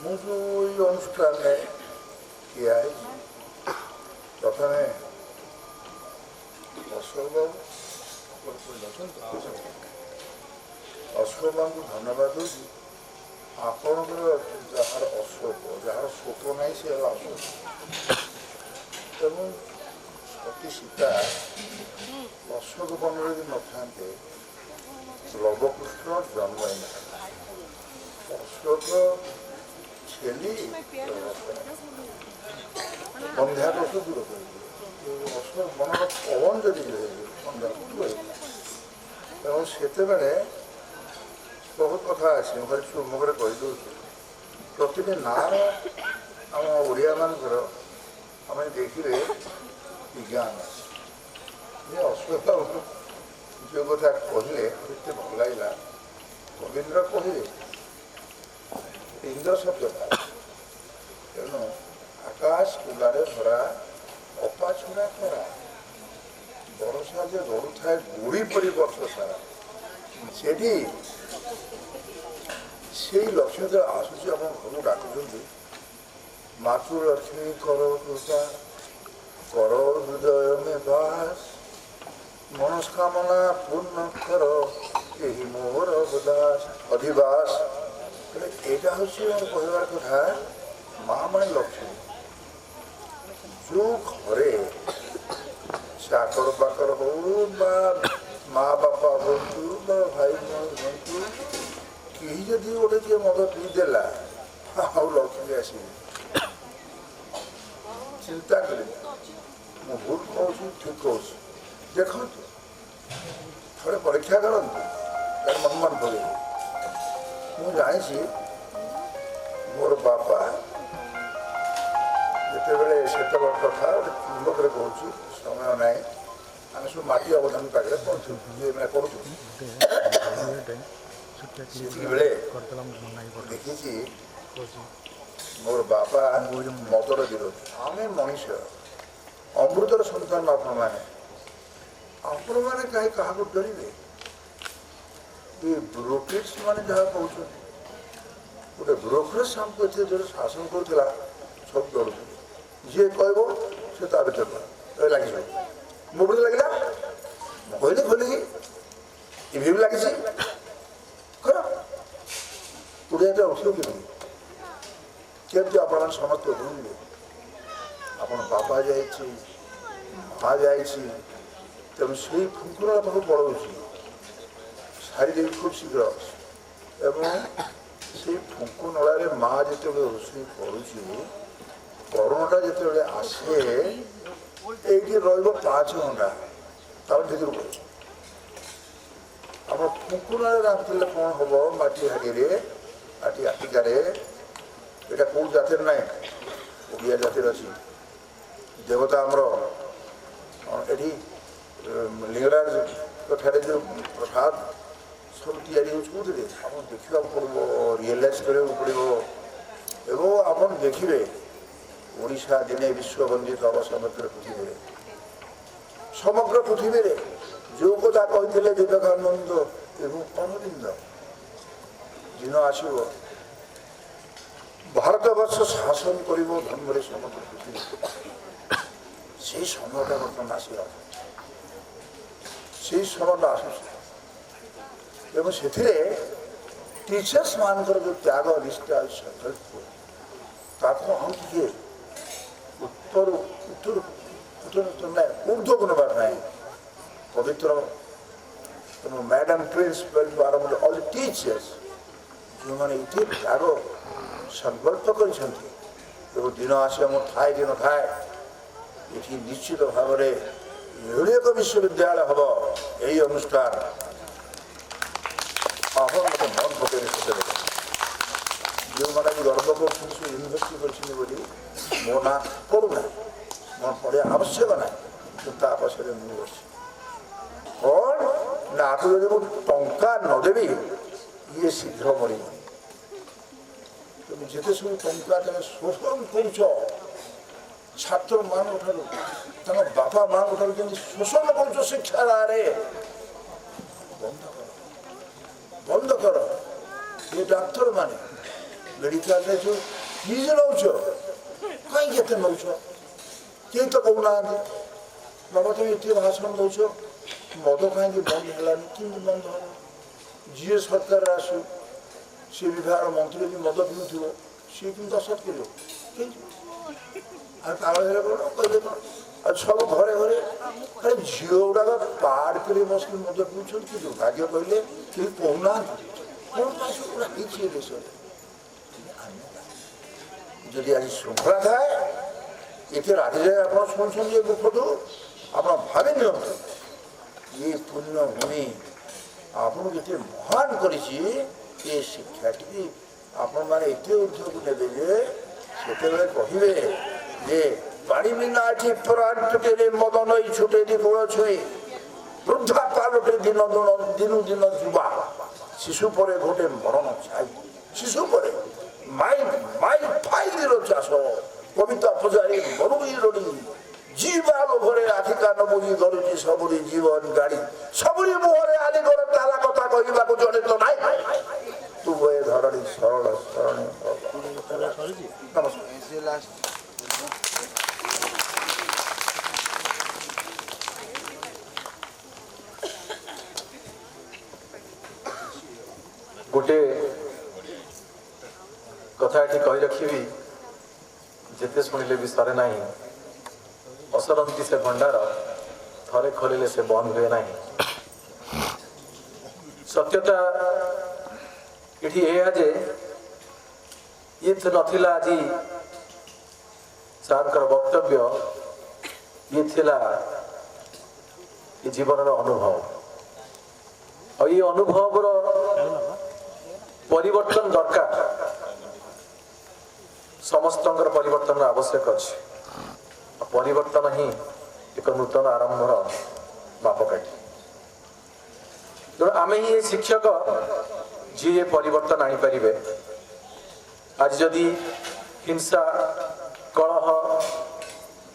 ମୁଁ ଯେଉଁ ଏଇ ଅନୁଷ୍ଠାନରେ ଠିଆ ହେଇଛି ପ୍ରଥମେ ଅଶୋକ ବାବୁଙ୍କୁ ଧନ୍ୟବାଦ ଦେଉଛି ଆପଣଙ୍କର ଯାହାର ଅଶୋକ ଯାହାର ଶୋକ ନାହିଁ ସେ ହେଲା ଅଶୋକ ତେଣୁ ସତୀ ସୀତା ଅଶୋକ ବନରେ ଯଦି ନଥାନ୍ତେ ଲବକୃଷ୍ଣ ଜନ୍ମ ହେଇନଥାନ୍ତେ ଅଶୋକ ଛେଲି ସନ୍ଧ୍ୟା ଦୋଷ ଦୂର କରିବେ ଅଶୋକ ମନର ପବନ ଯଦି ସନ୍ଧ୍ୟା ତେଣୁ ସେତେବେଳେ ବହୁତ କଥା ଅଛି ମୁଖରେ କହିଦେଉଛି ପ୍ରତିଟି ନାଁର ଆମ ଓଡ଼ିଆମାନଙ୍କର ଆମେ ଦେଖିଲେ ବିଜ୍ଞାନ ଅଛି ଅଶୋକ ଯେଉଁ କଥା କହିଲେ ଏତେ ଭଲ ଲାଗିଲା ରବୀନ୍ଦ୍ର କହିଲେ ଇନ୍ଦ୍ର ଶବ୍ଦଟା ତେଣୁ ଆକାଶ କୁଲାରେ ଭରା ଅପାଛଡ଼ା ଖରା ବର୍ଷା ଯେ ଗଡ଼ୁଥାଏ ଗୁଡ଼ି ପରି ବର୍ଷ ସାରା ସେଠି ସେଇ ଲକ୍ଷ୍ମୀ ଯେତେବେଳେ ଆସୁଛି ଆମ ଘରକୁ ଡାକୁଛନ୍ତି ମାତୃ ଲକ୍ଷ୍ମୀ କର କୃପା କର ହୃଦୟ ମେ ବାସ ମନସ୍କାମନା ପୂର୍ଣ୍ଣ କର ଏହି ମୋର ଅଧିବାସ ଏଇଟା ହେଉଛି ମୋର କହିବାର କଥା ମା ମାନେ ଲକ୍ଷ୍ମୀ ଯେଉଁ ଘରେ ଚାକର ବାକର ହଉ ବା ମା ବାପା ହୁଅନ୍ତୁ ବା ଭାଇ ହୁଅନ୍ତୁ କେହି ଯଦି ଗୋଟେ କିଏ ମଦ ପିଇଦେଲା ଆଉ ଲକ୍ଷ୍ମୀ ଆସିବି ଚିନ୍ତା କରିବି ମୁଁ ଭୁଲ କହୁଛି ଠିକ୍ କହୁଛି ଦେଖନ୍ତୁ ଥରେ ପରୀକ୍ଷା କରନ୍ତୁ ତାର ମନମାନ ପଡ଼ିବ ମୁଁ ଜାଣିଛି ମୋର ବାପା ଯେତେବେଳେ ସେତେବେଳେ କଥା ଗୋଟେ ଚୁମ୍ବକରେ କହୁଛି ସମୟ ନାହିଁ ଆମେ ସବୁ ମାଟି ଅବଦାନ ପାଖରେ ପଢ଼ୁଛୁ ପଢ଼ୁଛୁ ସେତିକିବେଳେ ଦେଖିଛି ମୋର ବାପା ମଦର ବିରୋଧୀ ଆମେ ମଣିଷ ଅମୃତର ସନ୍ତାନ ଆପଣମାନେ କାହିଁ କାହାକୁ ଡରିବେ ଏ ବ୍ରୋକରେଜ ମାନେ ଯାହା କହୁଛନ୍ତି ଗୋଟେ ବ୍ରୋକରେଜ ଆମକୁ ଏତେ ଜୋରେ ଶାସନ କରୁଥିଲା ସବୁ ଡରୁଥିଲେ ଯିଏ କହିବ ସେ ତା ଭିତରେ ଲାଗିବ ମୋ ଉପରେ ଲାଗିଲା ମୁଁ କହିଲି ଖୋଲିକି ଟିଭି ବି ଲାଗିଛି କର ଓଡ଼ିଆଟା ଉଠିବ କେମିତି ଆପଣମାନେ ସମସ୍ତେ ବୁଝିବେ ଆପଣ ବାପା ଯାଇଛି ମା ଯାଇଛି ତେଣୁ ସେଇ ଫୁଙ୍କୁରା ପାଖକୁ ପଳାଉଛି ସାରିଦେବି ଖୁବ୍ ଶୀଘ୍ର ଏବଂ ସେଇ ଫୁଙ୍କୁ ନଳାରେ ମା ଯେତେବେଳେ ରୋଷେଇ କରୁଛି କରୋନାଟା ଯେତେବେଳେ ଆସେ ଏଇଠି ରହିବ 5 ଘଣ୍ଟା ତାପରେ ଭିତରୁ ପଡ଼ିବ ଆମର ଫୁଙ୍କୁ ନଳାରେ ରାନ୍ଧିଥିଲେ କ'ଣ ହେବ ମାଟି ହାଣ୍ଡିରେ ମାଟି ଆଟିକାରେ ଏଇଟା କେଉଁ ଜାତିର ନାହିଁ ଓଡ଼ିଆ ଜାତିର ଅଛି ଦେବତା ଆମର ଏଠି ଲିଙ୍ଗରାଜ ଠାରେ ଯେଉଁ ପ୍ରସାଦ ସବୁ ତିଆରି ହେଉଛି କେଉଁଥିରେ ଆପଣ ଦେଖିବାକୁ ପଡ଼ିବ ରିଏଲାଇଜ୍ କରିବାକୁ ପଡ଼ିବ ଏବଂ ଆପଣ ଦେଖିବେ ଓଡ଼ିଶା ଦିନେ ବିଶ୍ୱବନ୍ଦିତ ହେବ ସମଗ୍ର ପୃଥିବୀରେ ଯେଉଁ କଥା କହିଥିଲେ ବିବେକାନନ୍ଦ ଏବଂ ଅରବିନ୍ଦ ଦିନ ଆସିବ ଭାରତବର୍ଷ ଶାସନ କରିବ ଧର୍ମରେ ସମଗ୍ର ପୃଥିବୀ ସେଇ ସମୟଟା ବର୍ତ୍ତମାନ ଆସିଲା ସେଇ ସମୟଟା ଆସୁଛି ଏବଂ ସେଥିରେ ଟିଚର୍ସ ମାନଙ୍କର ଯେଉଁ ତ୍ୟାଗ ନିଷ୍ଠା ସଂକଳ୍ପ ତାକୁ ଆଉ ଟିକେ ଉର୍ଦ୍ଧ୍ୱକୁ ନେବାର ନାହିଁ ପବିତ୍ର मैडम प्रिंसिपल आरंभ ऑल द टीचर्स जो मैंने ये त्याग संकल्प कर दिन आसे थाए कि न थाए ये निश्चित भाव में एवं एक विश्वविद्यालय हम यही अनुष्ठान आहन मत मन पकड़ जो मैंने भी गर्व कर यूनिवर्सिटी कर मो ना पढ़ूना मोर पढ़ा आवश्यक ना तो पछे मुझे और ना आपको जो टंका नदेवी ये शीघ्र मर तुम जिते सब टंका तुम शोषण कर छात्र मान बापा माँ शोषण कर शिक्षा रे बंद कर ये डाक्तर मान मेडिकल जो फीज नौ कहीं नौ किए तो कहना बाबा तुम ये भाषण दौ मद कहीं बंद है बंद हम जी सरकार आसू सी विभाग मंत्री भी मद पीऊ सी कि दशत कर सब घरे घरे अरे झील गुड़ाक पार कर बस मद पीछे कि दुर्भाग्य कहले कि कहना कौन देश जदि आज श्रृंखला थाए ये राधे जाए आप शुणुन मुखटू आप भावी नि ये पुण्य भूमि आपन के महान कर शिक्षा टी आपण मैंने एत उद्योग ने कहे जे पानी बिना प्राण टुटे मद नई छुटे कोल छुए वृद्धा पालटे दिन दिन दिन जुवा शिशु पर गोटे मरण छाई शिशु पर माई माई फाइल चाष कविता पूजारी मरुई रड़ी जीवा लोभरे आखिका नबुझी गरुची सबुरी जीवन गाड़ी सबुरी मुहरे आली घर ताला कथा कहवाक जड़े तो ना तू ए धरणी सरल शरणी नमस्कार गोटे कथा ये कही रखी जिते शुणिले भी सरे ना असरती से भंडार थरे खोलिले से बंद हुए ना सत्यता ये जे ये नथिला आज सार वक्तव्य ये थिला ये जीवन अनुभव और ये अनुभव परिवर्तन दरकार समस्त परिवर्तन आवश्यक अच्छे परिवर्तन ही एक नूतन आरंभर मापकाठी आम ही शिक्षक जी ये परिवर्तन आनीपारे आज जदि हिंसा कलह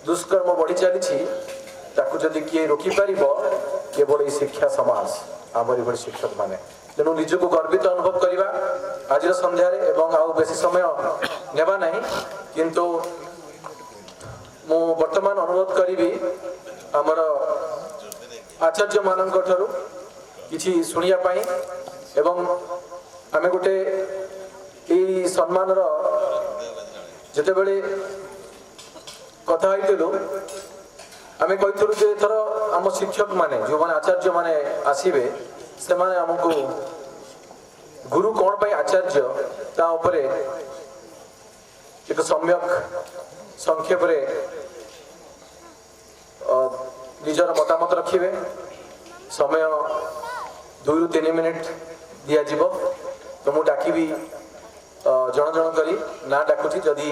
दुष्कर्म बढ़ी चली जदि किए रोकीपर केवल ये शिक्षा समाज आमरी भाई शिक्षक माने तेणु निजक गर्वित अनुभव करवा आज संध्यारे एवं आउ बेसी समय नेबा नहीं किंतु मु वर्तमान अनुरोध करी आमर आचार्य मान कि शुणिया पाई एवं आमे गोटे यही सम्मान जिते बड़े कथा आमे कहीलु जे एथर आम शिक्षक माने जो माने आचार्य माने आसीबे से माने हमको गुरु कौन पाई आचार्य ता उपरे एक सम्यक संक्षेप निजर मतामत रखिए समय 2 ରୁ 3 मिनिट दिया जीवो तो मु डाकिबी जन जन करी ना डाकुची जदि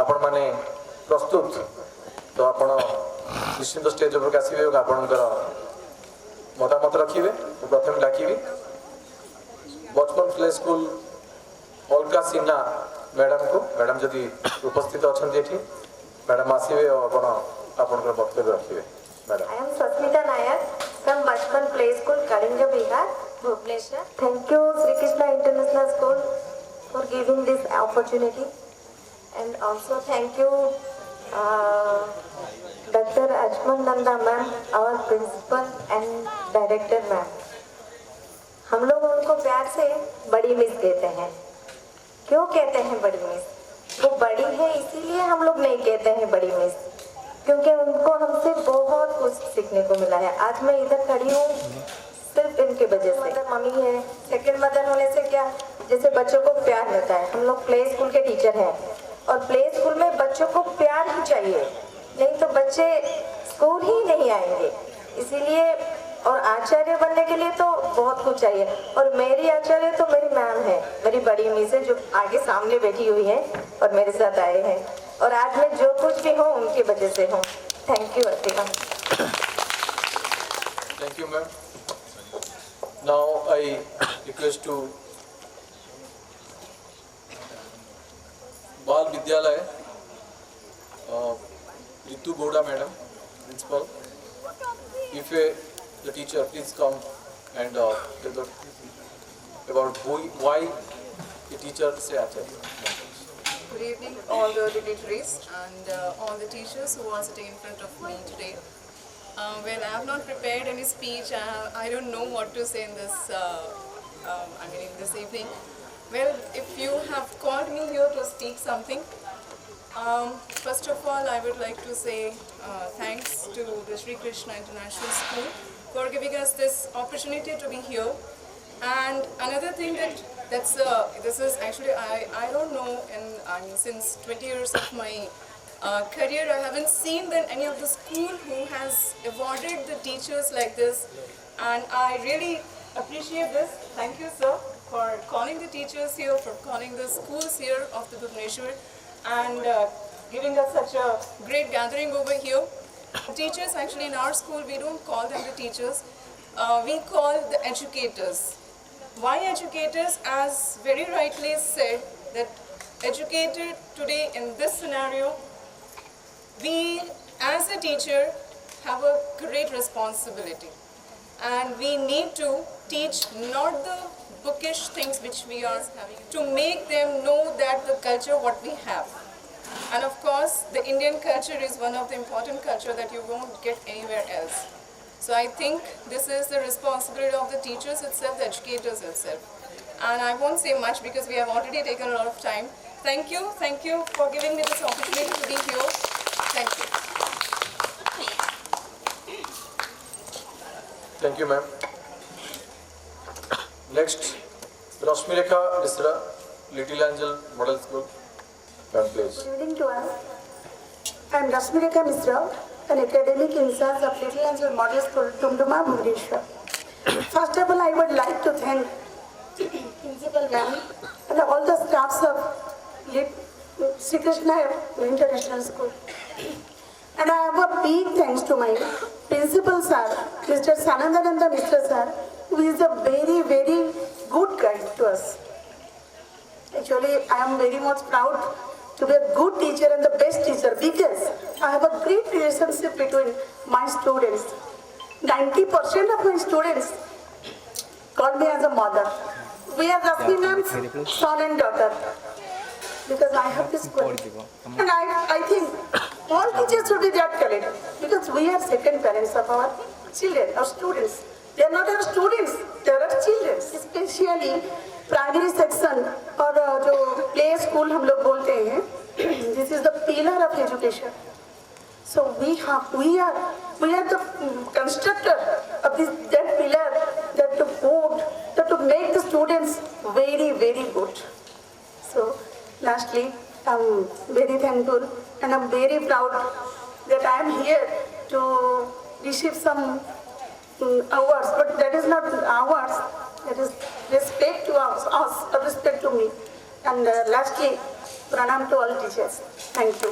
आपण माने प्रस्तुत तो आपण निश्चित स्टेज पर आसबे और आपणकर मतामत रखिए प्रथम डाकिबी बचपन play school Alka Sinha madam को मैडम जदि उपस्थित अच्छा मैडम आसबे और आपणकर वक्तव्य रखिए madam. I am Sasmita Nair from Bachpan Play School, Kalinga, Bihar, Bhubaneswar. Thank you, Sri Krishna International School, for giving this opportunity, and also thank you, Dr. Ajman Nanda ma'am, our principal and director ma'am. हम लोग उनको प्यार से बड़ी miss कहते हैं। क्यों कहते हैं बड़ी मिस? वो बड़ी है इसीलिए हम लोग नहीं कहते हैं बड़ी मिस, क्योंकि उनको हमसे बहुत कुछ सीखने को मिला है। आज मैं इधर खड़ी हूँ सिर्फ इनके वजह से। मदर मम्मी है, सेकंड मदर होने से क्या, जैसे बच्चों को प्यार मिलता है। हम लोग प्ले स्कूल के टीचर हैं और प्ले स्कूल में बच्चों को प्यार ही चाहिए, नहीं तो बच्चे स्कूल ही नहीं आएंगे। इसीलिए और आचार्य बनने के लिए तो बहुत कुछ चाहिए। और मेरी आचार्य तो मेरी मैम है, मेरी बड़ी मिस है, जो आगे सामने बैठी हुई है और मेरे साथ आए हैं। और आज मैं जो कुछ भी हूँ उनकी वजह से हूँ। Thank you Arpita. Thank you, ma'am. Now I request to Bal Vidyalaya, Ritu Goda madam, principal. If the teacher please come and tell about why the teacher say Acharya. Good evening, all the dignitaries and all the teachers who are sitting in front of me today. Well, I have not prepared any speech. I don't know what to say in this. In this evening. Well, if you have called me here to speak something, first of all, I would like to say thanks to the Sri Krishna International School for giving us this opportunity to be here. And another thing this is actually I don't know, and since 20 years of my career, I haven't seen that any of the school who has awarded the teachers like this, and I really appreciate this. Thank you, sir, for calling the teachers here, for calling the schools here of the Bhubaneswar, and giving us such a great gathering over here. Teachers, actually in our school, we don't call them the teachers, we call the educators. Why educators? As very rightly said, that educated today in this scenario, we as a teacher have a great responsibility, and we need to teach not the bookish things which we are having, to make them know that the culture what we have. And of course, the Indian culture is one of the important culture that you won't get anywhere else. So I think this is the responsibility of the teachers itself, the educators itself. And I won't say much because we have already taken a lot of time. Thank you for giving me this opportunity to be here. Thank you. Thank you, ma'am. Next, Rashmireka Misra, Little Angel Model School. Ma'am, please. Good evening to all. I am Rashmireka Misra, an academic in charge of Little Angel Model School, Dumduma, Bhubaneswar. First of all, I would like to thank Principal Ma'am and all the staffs of Sri Krishna International School. And I have a big thanks to my Principal Sir, Mr. Sanandananda Mr. Sir, who is a very, very good guide to us. Actually, I am very much proud to be a good teacher and the best teacher because I have a great relationship between my students. 90% of my students call me as a mother. We are Rashmi ma'am's son and daughter because I have this quality. And I think all teachers should be that quality because we are second parents of our children, our students. They are not our students, they are our children. Especially primary section और जो play school हम लोग बोलते हैं, this is the pillar of education. So we are the constructor of that pillar, that to put, that to make the students very, very good. So lastly, I'm very thankful and I'm very proud that I am here to receive some awards, but that is not awards. That is respect to us, respect to me. And lastly, pranam to all teachers. Thank you.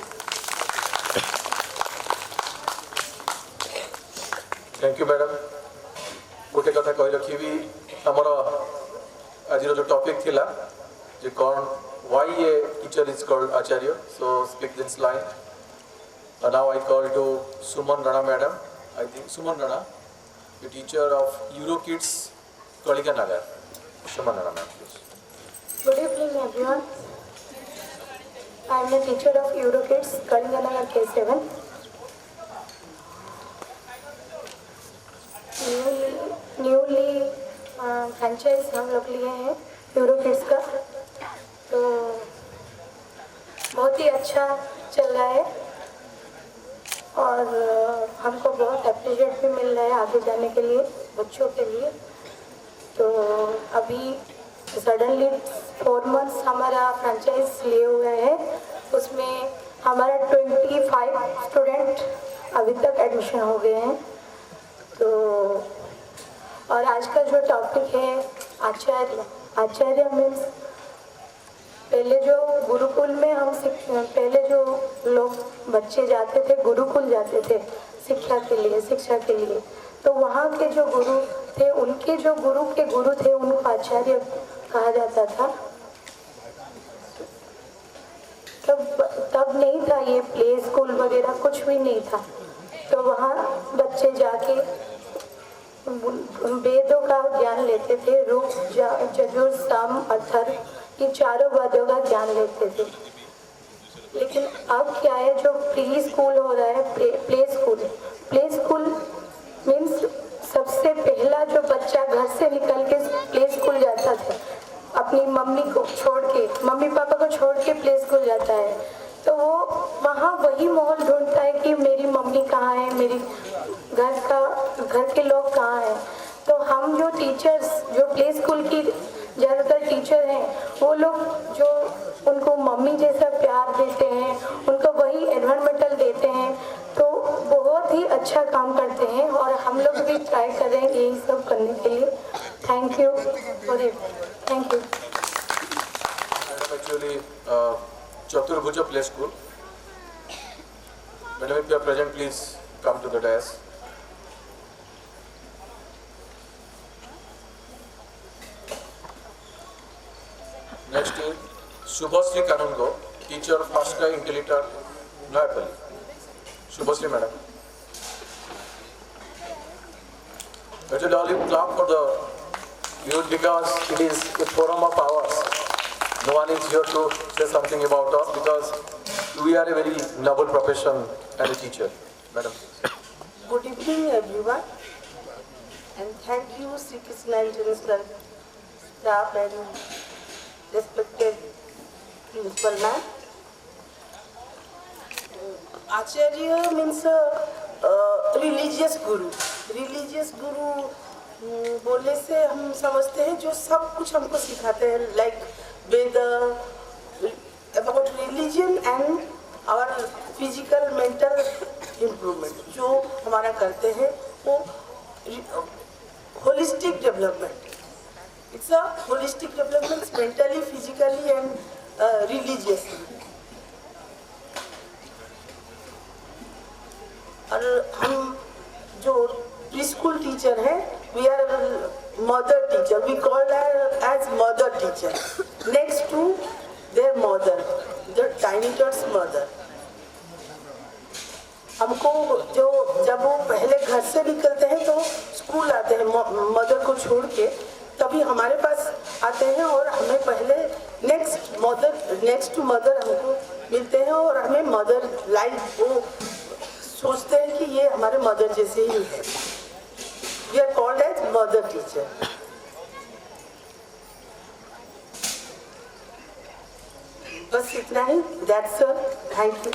Thank you, madam. गोटे कथा कही रखी आमर आज जो topic थिला जे कौन why a teacher is called Acharya. So speak this line. Now I call to Suman Rana madam. I think Suman Rana, the teacher of Eurokids Kalika Nagar. Suman Rana ma'am, please. Good evening, everyone. I am the teacher of Eurokids Kalika Nagar K7. Newly franchise हम लोग लिए हैं यूरोकिड्स का, तो बहुत ही अच्छा चल रहा है और हमको बहुत अप्रिशिएट भी मिल रहा है आगे जाने के लिए. बच्चों के लिए। तो अभी सडनली 4 मंथ्स हमारा फ्रेंचाइज लिए हुए हैं, उसमें हमारा 25 स्टूडेंट अभी तक एडमिशन हो गए हैं। तो और आज का जो टॉपिक है आचार्य मीन्स पहले जो गुरुकुल में पहले जो लोग बच्चे जाते थे, गुरुकुल जाते थे शिक्षा के लिए, तो वहाँ के जो गुरु थे, उनके जो गुरु के गुरु थे, उनको आचार्य कहा जाता था। तब नहीं था ये प्ले स्कूल वगैरह, कुछ भी नहीं था। तो वहाँ बच्चे जाके वेदों का ज्ञान लेते थे, ऋग, यजुर, साम, अथर्व, ये चारों वेदों का ज्ञान लेते थे। लेकिन अब क्या है, जो प्री स्कूल हो रहा है, प्ले स्कूल मीन्स सबसे पहला जो बच्चा घर से निकल के प्ले स्कूल जाता था, अपनी मम्मी पापा को छोड़ के प्ले स्कूल जाता है, तो वो वहाँ वही माहौल ढूंढता है कि मेरी मम्मी कहाँ है, मेरी घर के लोग कहाँ हैं। तो हम जो टीचर्स, जो प्ले स्कूल की ज़्यादातर टीचर हैं, वो लोग जो उनको मम्मी जैसा प्यार देते हैं, उनको वही एनवायरमेंटल देते हैं, तो बहुत ही अच्छा काम करते हैं। और हम लोग भी ट्राई कर रहे हैं यही सब करने के लिए। Thank you for it. Thank you. Actually, Chaturbhuja Play School. Madam, if you are present, please come to the dais. Next is Shubhasri Kanungo, teacher first guy intellector, Noappally. Shubhasri madam. Actually, all you clap for the youth because it is a forum of ours. No one is here to say something about us because we are a very noble profession and a teacher. Madam. Good evening everyone, and thank you Sri Krishna International staff and respected principal ma'am. Acharya means religious guru. Religious guru बोलने से हम समझते हैं जो सब कुछ हमको सिखाते हैं, like Veda, about religion and our physical, mental improvement. जो हमारा करते हैं वो holistic development. It's a holistic development mentally, physically and religiously. और हम जो preschool teacher हैं, we are mother teacher. We call her as mother teacher. Next to their mother, the tiny tots mother. हमको जो जब वो पहले घर से निकलते हैं तो स्कूल आते हैं मदर को छोड़ के, तभी हमारे पास आते हैं और हमें पहले नेक्स्ट टू मदर हमको मिलते हैं और हमें मदर लाइफ वो सोचते हैं कि ये हमारे मदर जैसे ही है. We are called as mother teacher. बस इतना ही. That's all. Thank you.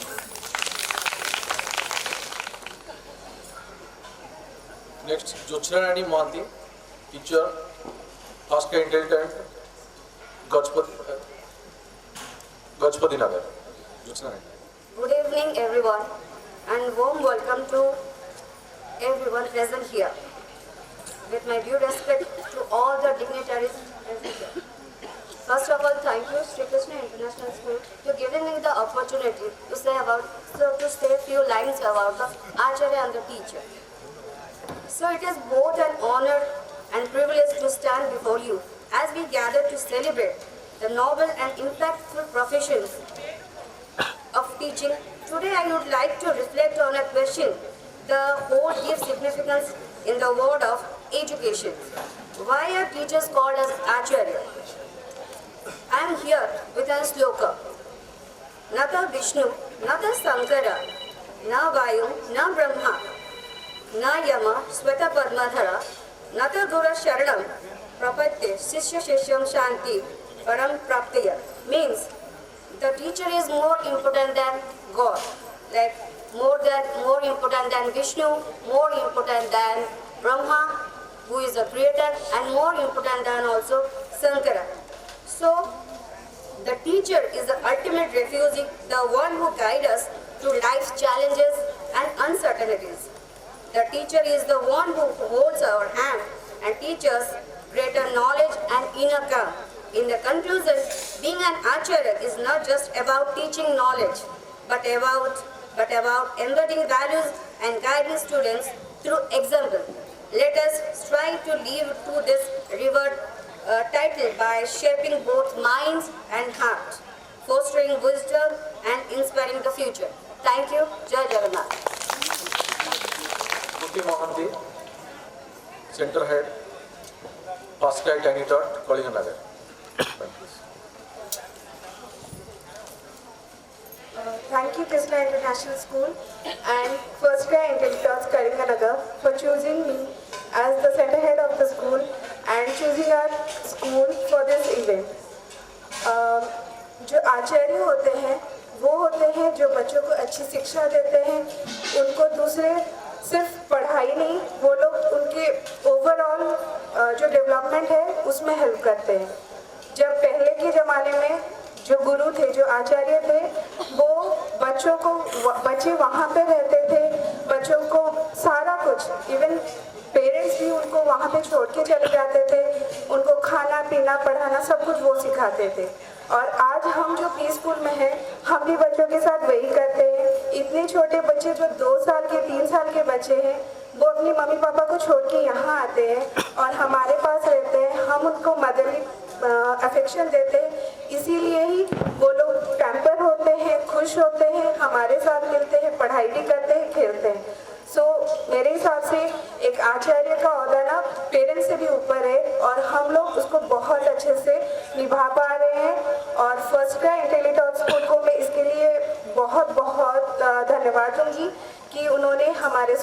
Next, Jyotsna Rani Mohanty, teacher, first grade intelligent, Gajpati Nagar. Jyotsna Rani. Good evening everyone and warm welcome to everyone present here. With my due respect to all the dignitaries present here. First of all, thank you Sri Krishna International School for giving me the opportunity to say a few lines about the Acharya and the teacher. So it is both an honor and privilege to stand before you as we gather to celebrate the noble and impactful professions of teaching. Today I would like to reflect on a question the whole gives significance in the word of education. Why are teachers called as Acharya? I am here with a sloka. Nata Vishnu, Nata Sankara, Na Vayu, Na Brahma, Na Yama, Sweta Padmadhara, Nata Gura Sharanam, Prapatya, Sishya Shishyam Shanti, Param Praptiya. Means the teacher is more important than God. Like more important than Vishnu, more important than Brahma, who is the creator and more important than also Sankara. So the teacher is the ultimate refuge, the one who guides us through life's challenges and uncertainties. The teacher is the one who holds our hand and teaches greater knowledge and inner calm. In the conclusion, being an acharya is not just about teaching knowledge, but about embedding values and guiding students through example. Let us strive to live to this revered title by shaping both minds and hearts, fostering wisdom and inspiring the future. Thank you. Jai Jagannath. Kuti Mohanty, Center Head, First Grade Tiny Tot, Kalinganagar. Thank you, Krishna International School and First Grade Intelligence Kalinganagar for choosing me as the center head of the school and choosing our school for this event. जो आचार्य होते हैं वो होते हैं जो बच्चों को अच्छी शिक्षा देते हैं, उनको दूसरे सिर्फ पढ़ाई नहीं, वो लोग उनके ओवरऑल जो डेवलपमेंट है उसमें हेल्प करते हैं। जब पहले के ज़माने में जो गुरु थे, जो आचार्य थे, वो बच्चे वहाँ पे रहते थे, बच्चों को सारा कुछ, इवन पेरेंट्स भी उनको वहाँ पे छोड़ के चले जाते थे, उनको खाना पीना पढ़ाना सब कुछ वो सिखाते थे। और आज हम जो प्री स्कूल में हैं, हम भी बच्चों के साथ वही करते हैं। इतने छोटे बच्चे जो 2 साल के 3 साल के बच्चे हैं, वो अपनी मम्मी पापा को छोड़ के यहाँ आते हैं और हमारे पास रहते हैं। हम उनको मदरली अफेक्शन देते हैं, इसीलिए ही वो लोग पैम्पर होते हैं, खुश होते हैं, हमारे साथ मिलते हैं, पढ़ाई भी करते हैं, खेलते हैं। सो मेरे हिसाब से एक आचार्य का ओहदा ना पेरेंट्स से भी ऊपर है और हम लोग उसको बहुत अच्छे से निभा पा रहे हैं। और फर्स्ट क्राई इंटेलिजेंट स्कूल को मैं इसके लिए बहुत बहुत धन्यवाद दूंगी कि उन्होंने हमारे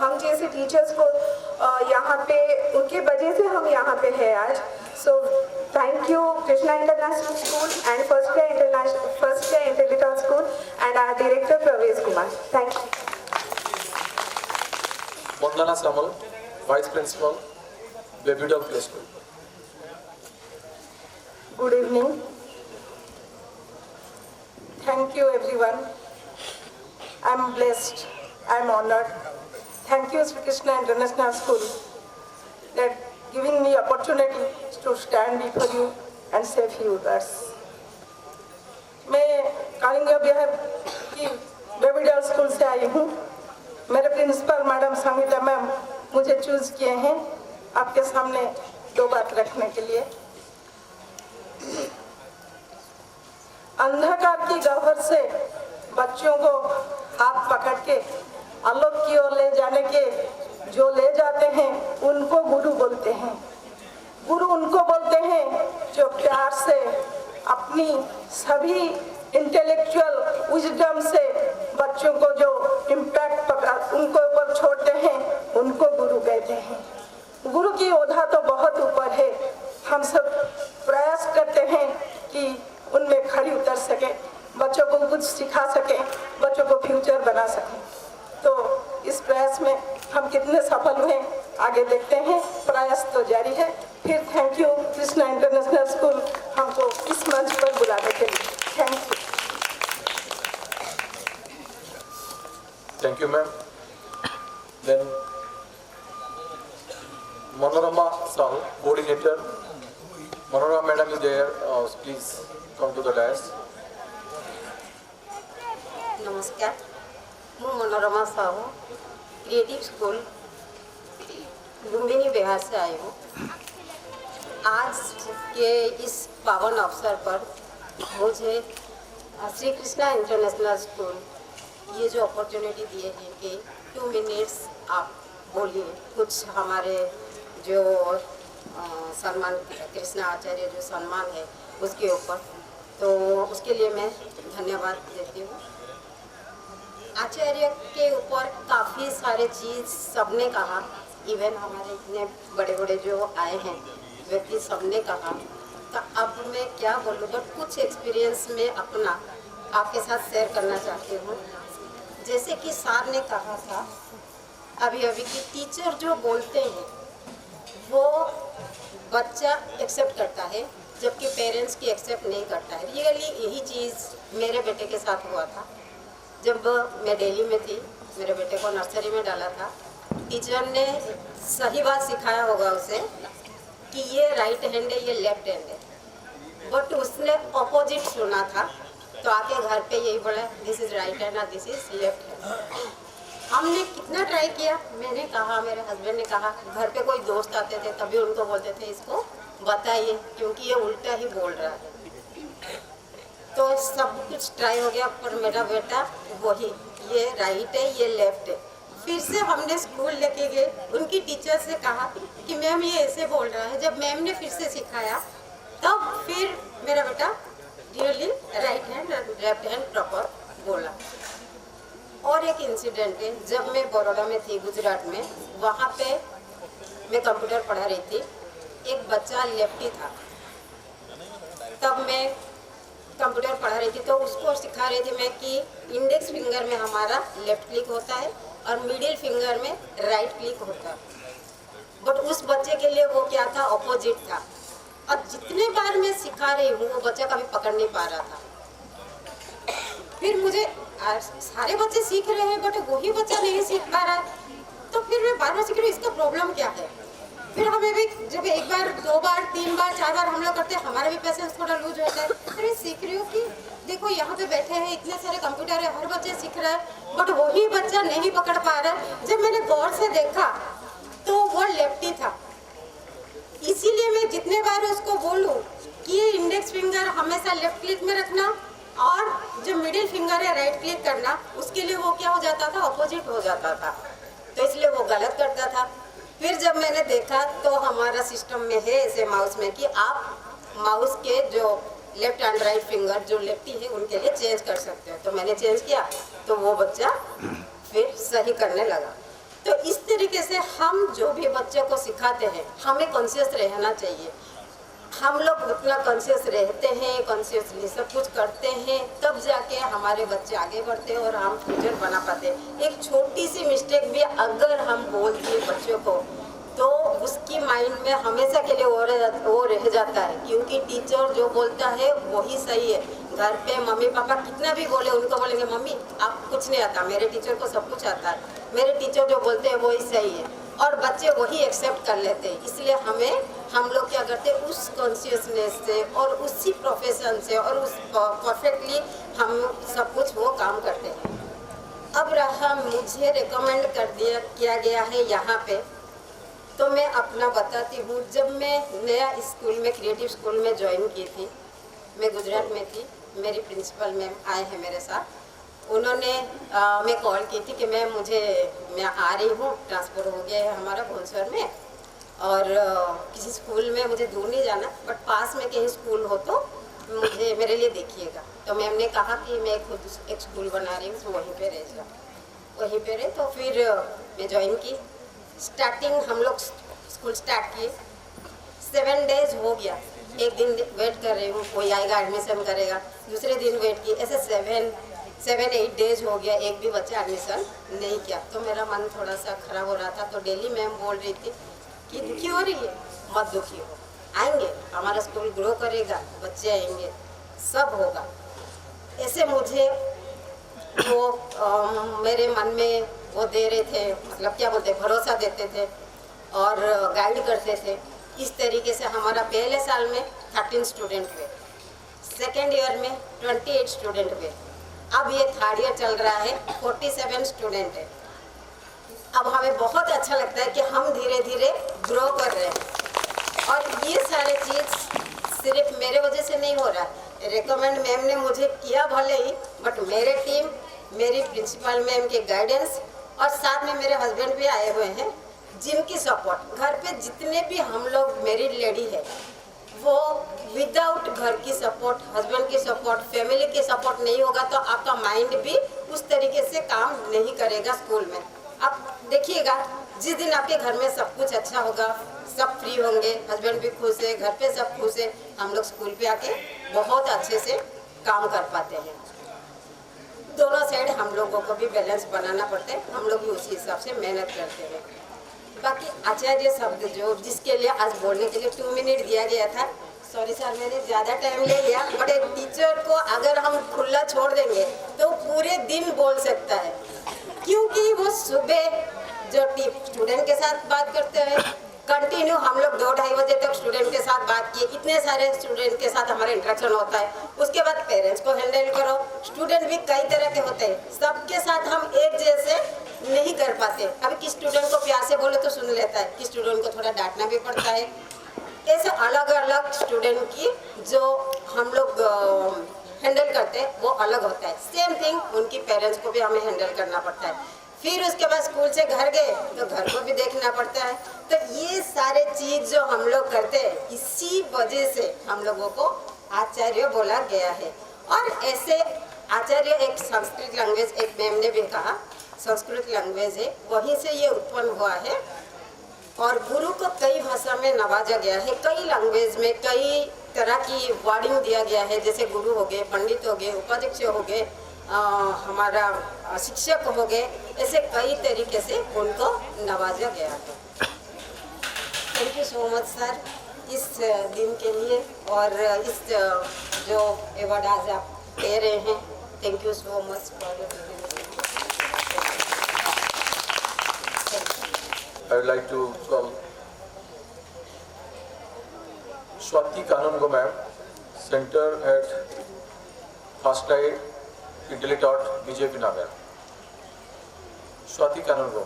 हम जैसे टीचर्स को यहाँ पे, उनके वजह से हम यहाँ पे हैं आज। So thank you Krishna International School and FirstCry intelligent school and our director Pravesh Kumar. Thank you. Vandana Samal, Vice Principal, Babydog Play School. Good evening. Thank you everyone. I'm blessed. I'm honored. Thank you Sri Krishna International School that giving me opportunity to stand before you and say few words. मैं कालिंगा बिहार की बेबीडॉल school से आई हूँ। मेरे principal madam Sangeeta ma'am मुझे choose किए हैं आपके सामने 2 बात रखने के लिए। अंधकार की गह्वर से बच्चों को हाथ पकड़ के आलोक की ओर ले जाने के जो ले जाते हैं उनको गुरु बोलते हैं। गुरु उनको बोलते हैं जो प्यार से अपनी सभी इंटेलेक्चुअल विजडम से बच्चों को जो इम्पैक्ट उनको ऊपर छोड़ते हैं उनको गुरु कहते हैं। गुरु की ओहदा तो बहुत ऊपर है, हम सब प्रयास करते हैं कि उनमें खड़ी उतर सके, बच्चों को कुछ सिखा सके, बच्चों को फ्यूचर बना सके। तो इस प्रयास में हम कितने सफल हुए आगे देखते हैं, प्रयास तो जारी है। फिर thank you Krishna International school हमको इस मंच पर बुलाने के लिए। Thank you. Thank you, ma'am. Then Manorama Sahu, coordinator. Manorama madam is there. Please come to the dais. नमस्कार, मैं मनोरमा साहू क्रिएटिव स्कूल लुम्बिनी बिहार से आई हूँ। आज के इस पावन अवसर पर मुझे श्री कृष्णा इंटरनेशनल स्कूल ये जो अपॉर्चुनिटी दिए हैं कि 2 मिनट्स आप बोलिए कुछ हमारे जो सम्मान कृष्णा आचार्य जो सम्मान है उसके ऊपर, तो उसके लिए मैं धन्यवाद देती हूँ। आचार्य के ऊपर काफ़ी सारे चीज़ सबने कहा, इवन हमारे इतने बड़े बड़े जो आए हैं व्यक्ति सबने कहा। तो अब मैं क्या बोलूँ, बट कुछ एक्सपीरियंस में अपना आपके साथ शेयर करना चाहती हूँ। जैसे कि सर ने कहा था अभी अभी की टीचर जो बोलते हैं वो बच्चा एक्सेप्ट करता है, जबकि पेरेंट्स की एक्सेप्ट नहीं करता है। रियली यही चीज़ मेरे बेटे के साथ हुआ था। जब मैं दिल्ली में थी, मेरे बेटे को नर्सरी में डाला था, टीचर ने सही बात सिखाया होगा उसे कि ये राइट हैंड है, ये लेफ्ट हैंड है, बट उसने ऑपोजिट सुना था, तो आके घर पे यही बोला दिस इज राइट हैंड और दिस इज लेफ्ट हैंड। हमने कितना ट्राई किया, मैंने कहा, मेरे हस्बैंड ने कहा, घर पे कोई दोस्त आते थे तभी उनको बोलते थे इसको बताइए क्योंकि ये उल्टा ही बोल रहा है। तो सब कुछ ट्राई हो गया, पर मेरा बेटा वही ये राइट है, ये लेफ्ट है। फिर से हमने स्कूल लेके गए, उनकी टीचर से कहा कि मैम ये ऐसे बोल रहा है। जब मैम ने फिर से सिखाया तब फिर मेरा बेटा रियली राइट हैंड और लेफ्ट हैंड प्रॉपर बोला। और एक इंसिडेंट है, जब मैं बड़ौदा में थी, गुजरात में, वहाँ पे मैं कंप्यूटर पढ़ा रही थी, एक बच्चा लेफ्टी था। तब मैं कंप्यूटर पढ़ा रही थी तो उसको सिखा रही थी मैं कि इंडेक्स फिंगर में हमारा लेफ्ट क्लिक होता है और मिडिल फिंगर में राइट क्लिक होता है। बट उस बच्चे के लिए वो क्या था, ऑपोजिट था। और जितने बार मैं सिखा रही हूँ वो बच्चा कभी पकड़ नहीं पा रहा था। फिर मुझे सारे बच्चे सीख रहे हैं बट वही बच्चा नहीं सीख पा रहा है, तो फिर मैं बार बार सीख रही हूँ इसका प्रॉब्लम क्या है। फिर हमें भी जब एक बार, दो बार, तीन बार, चार बार हम लोग करते हैं, हमारा भी पेशेंस थोड़ा लूज होता है। फिर सीख रही हूँ कि देखो यहाँ पे बैठे हैं, इतने सारे कंप्यूटर है, हर बच्चे सीख रहा है बट वही बच्चा नहीं पकड़ पा रहा है। जब मैंने गौर से देखा तो वो लेफ्टी था। इसीलिए मैं जितने बार उसको बोलूँ कि ये इंडेक्स फिंगर हमेशा लेफ्ट क्लिक में रखना और जो मिडिल फिंगर है राइट क्लिक करना, उसके लिए वो क्या हो जाता था, ऑपोजिट हो जाता था, तो इसलिए वो गलत करता था। फिर जब मैंने देखा तो हमारा सिस्टम में है ऐसे माउस में कि आप माउस के जो लेफ्ट एंड राइट फिंगर जो लेफ्टी है उनके लिए चेंज कर सकते हो। तो मैंने चेंज किया तो वो बच्चा फिर सही करने लगा। तो इस तरीके से हम जो भी बच्चे को सिखाते हैं हमें कॉन्शियस रहना चाहिए। हम लोग उतना कॉन्शियस रहते हैं, कॉन्शियसली सब कुछ करते हैं, तब जाके हमारे बच्चे आगे बढ़ते हैं और हम फ्यूचर बना पाते हैं। एक छोटी सी मिस्टेक भी अगर हम बोल दिए बच्चों को तो उसकी माइंड में हमेशा के लिए वो रह जाता है, क्योंकि टीचर जो बोलता है वही सही है। घर पे मम्मी पापा कितना भी बोले, उनको बोलेंगे मम्मी आपको कुछ नहीं आता, मेरे टीचर को सब कुछ आता है, मेरे टीचर जो बोलते हैं वही सही है, और बच्चे वही एक्सेप्ट कर लेते हैं। इसलिए हम लोग क्या करते हैं, उस कॉन्शियसनेस से और उसी प्रोफेशन से और उस परफेक्टली हम सब कुछ वो काम करते हैं। अब रहा मुझे रिकमेंड किया गया है यहाँ पे, तो मैं अपना बताती हूँ। जब मैं नया स्कूल में, क्रिएटिव स्कूल में ज्वाइन की थी, मैं गुजरात में थी, मेरी प्रिंसिपल मैम आए हैं मेरे साथ। उन्होंने मैं कॉल की थी कि मैं आ रही हूँ, ट्रांसफ़र हो गया है हमारा भुवनेश्वर में, और किसी स्कूल में मुझे दूर नहीं जाना, बट पास में कहीं स्कूल हो तो मुझे मेरे लिए देखिएगा। तो मैम ने कहा कि मैं खुद एक स्कूल बना रही हूँ, तो वहीं पे रह जाओ, वहीं पे रहे। तो फिर मैं ज्वाइन की। स्टार्टिंग हम लोग स्कूल स्टार्ट किए, 7 डेज हो गया, एक दिन वेट कर रही हूँ कोई आएगा एडमिशन करेगा, दूसरे दिन वेट किए, ऐसे 7-8 डेज हो गया, एक भी बच्चा एडमिशन नहीं किया। तो मेरा मन थोड़ा सा खराब हो रहा था। तो डेली मैम बोल रही थी कि दुखी हो रही है, मत दुखी हो, आएंगे, हमारा स्कूल ग्रो करेगा, बच्चे आएंगे, सब होगा। ऐसे मुझे वो मेरे मन में वो दे रहे थे, मतलब क्या बोलते, भरोसा देते थे और गाइड करते थे। इस तरीके से हमारा पहले साल में 13 स्टूडेंट हुए, सेकेंड ईयर में 28 स्टूडेंट हुए, अब ये थर्ड ईयर चल रहा है, 47 स्टूडेंट है। अब हमें बहुत अच्छा लगता है कि हम धीरे धीरे ग्रो कर रहे हैं। और ये सारे चीज़ सिर्फ मेरे वजह से नहीं हो रहा है, रिकमेंड मैम ने मुझे किया भले ही, बट मेरे टीम, मेरी प्रिंसिपल मैम के गाइडेंस और साथ में मेरे हस्बैंड भी आए हुए हैं, जिनकी सपोर्ट, घर पे जितने भी हम लोग मैरिड लेडी है, वो विदाउट घर की सपोर्ट, हस्बैंड की सपोर्ट, फैमिली की सपोर्ट नहीं होगा तो आपका माइंड भी उस तरीके से काम नहीं करेगा स्कूल में। आप देखिएगा, जिस दिन आपके घर में सब कुछ अच्छा होगा, सब फ्री होंगे, हस्बैंड भी खुश है, घर पे सब खुश है, हम लोग स्कूल पे आके बहुत अच्छे से काम कर पाते हैं। दोनों साइड हम लोगों को भी बैलेंस बनाना पड़ता है, हम लोग भी उसी हिसाब से मेहनत करते हैं। बाकी आचार्य शब्द जो जिसके लिए आज बोलने के लिए 2 मिनट दिया गया था, सॉरी सर मैंने ज़्यादा टाइम ले लिया, बट एक टीचर को अगर हम खुला छोड़ देंगे तो पूरे दिन बोल सकता है, क्योंकि वो सुबह जो स्टूडेंट के साथ बात करते हैं, कंटिन्यू हम लोग 2-2:30 बजे तक स्टूडेंट के साथ बात किए, इतने सारे स्टूडेंट के साथ हमारा इंटरेक्शन होता है। उसके बाद पेरेंट्स को हैंडल करो, स्टूडेंट भी कई तरह के होते हैं, सबके साथ हम एक जैसे नहीं कर पाते। अभी किस स्टूडेंट को प्यार से बोले तो सुन लेता है, किस स्टूडेंट को थोड़ा डांटना भी पड़ता है। ऐसे अलग अलग स्टूडेंट की जो हम लोग हैंडल करते हैं वो अलग होता है। सेम थिंग उनकी पेरेंट्स को भी हमें हैंडल करना पड़ता है। फिर उसके बाद स्कूल से घर गए तो घर को भी देखना पड़ता है। तो ये सारे चीज़ जो हम लोग करते हैं, इसी वजह से हम लोगों को आचार्य बोला गया है। और ऐसे आचार्य एक संस्कृत लैंग्वेज, एक मैम ने भी कहा संस्कृत लैंग्वेज है, वहीं से ये उत्पन्न हुआ है। और गुरु को कई भाषा में नवाजा गया है, कई लैंग्वेज में कई तरह की वर्डिंग दिया गया है, जैसे गुरु हो गए, पंडित हो गए, उपाध्यक्ष हो गए, हमारा शिक्षक हो गए, ऐसे कई तरीके से उनको नवाजा गया है। Thank you so much sir इस दिन के लिए, और इस जो अवार्ड आज आप दे रहे हैं, thank you so much for. I would like to call Swati Kanungo ma'am, Center at First Light Intellitot BJP Nagar. Swati Kanungo.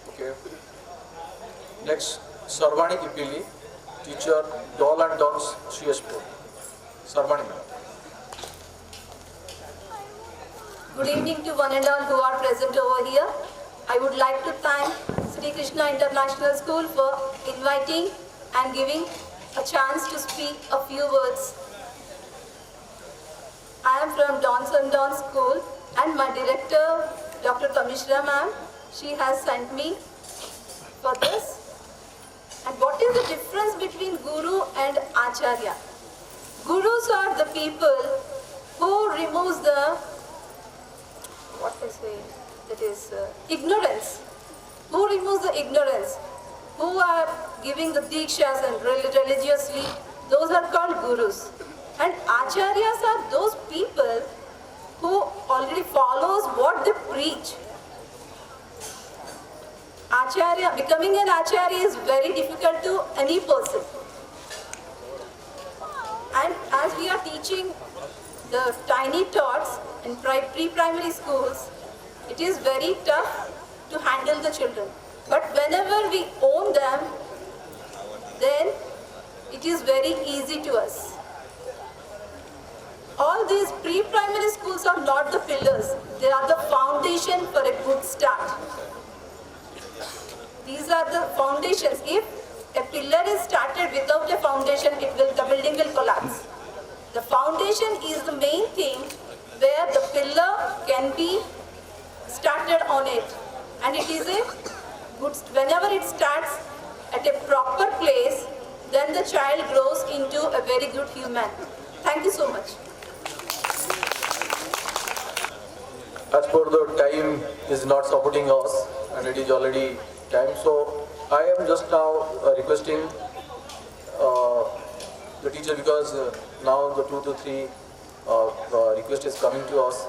Okay. Next, Sarvani Kipili, teacher, Doll and Dons, CS4. Sarvani ma'am. Good evening to one and all who are present over here. I would like to thank Sri Krishna International School for inviting and giving a chance to speak a few words. I am from Dons and Don School, and my director, Dr. Kamishra ma'am, she has sent me for this. And what is the difference between Guru and Acharya? Gurus are the people who removes the ignorance, who removes the ignorance, who are giving the dikshas and religiously, those are called gurus. And acharyas are those people who already follows what they preach. Acharya, becoming an acharya is very difficult to any person. And as we are teaching the tiny tots in pre-primary schools, it is very tough to handle the children. But whenever we own them, then it is very easy to us. All these pre-primary schools are not the pillars, they are the foundation for a good start. These are the foundations. If a pillar is started without a foundation, the building will collapse. The foundation is the main thing where the pillar can be started on it, and it is a good, whenever it starts at a proper place, then the child grows into a very good human. Thank you so much. As per the time is not supporting us, and it is already time, so I am just now requesting the teacher, because now the 2 to 3 request is coming to us.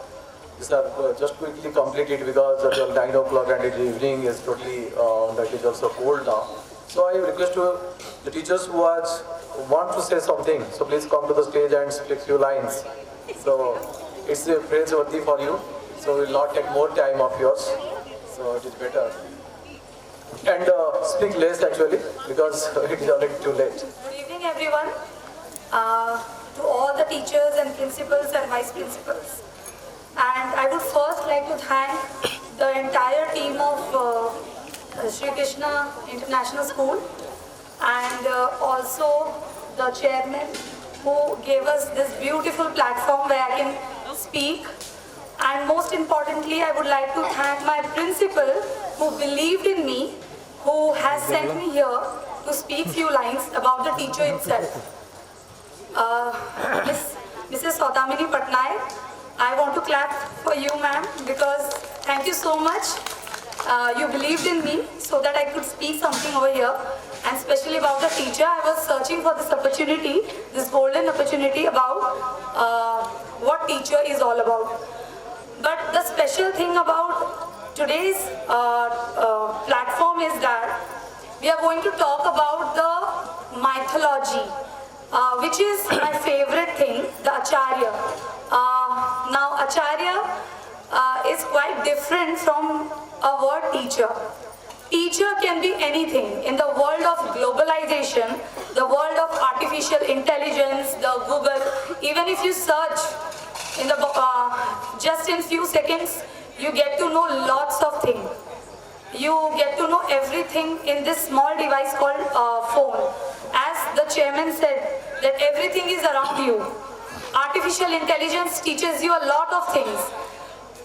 These are just quickly completed because until 9 o'clock and the evening is totally it is also cold now. So I request to the teachers who want to say something, so please come to the stage and speak few lines. So it's praiseworthy for you, so we will not take more time of yours, so it is better. And speak less actually, because it is already too late. Good evening everyone, to all the teachers and principals and vice principals. And I would first like to thank the entire team of Sri Krishna International School, and also the chairman who gave us this beautiful platform where I can speak. And most importantly, I would like to thank my principal who believed in me, who has sent me here to speak few lines about the teacher itself. Mrs. Saudamini Patnaik, I want to clap for you, ma'am, because thank you so much. You believed in me so that I could speak something over here, and especially about the teacher. I was searching for this opportunity, this golden opportunity about what teacher is all about. But the special thing about today's platform is that we are going to talk about the mythology, which is my favorite thing, the Acharya. Now, Acharya is quite different from a word teacher. Teacher can be anything. In the world of globalization, the world of artificial intelligence, the Google, even if you search in the just in few seconds, you get to know lots of things. You get to know everything in this small device called phone. As the chairman said, that everything is around you. Artificial intelligence teaches you a lot of things,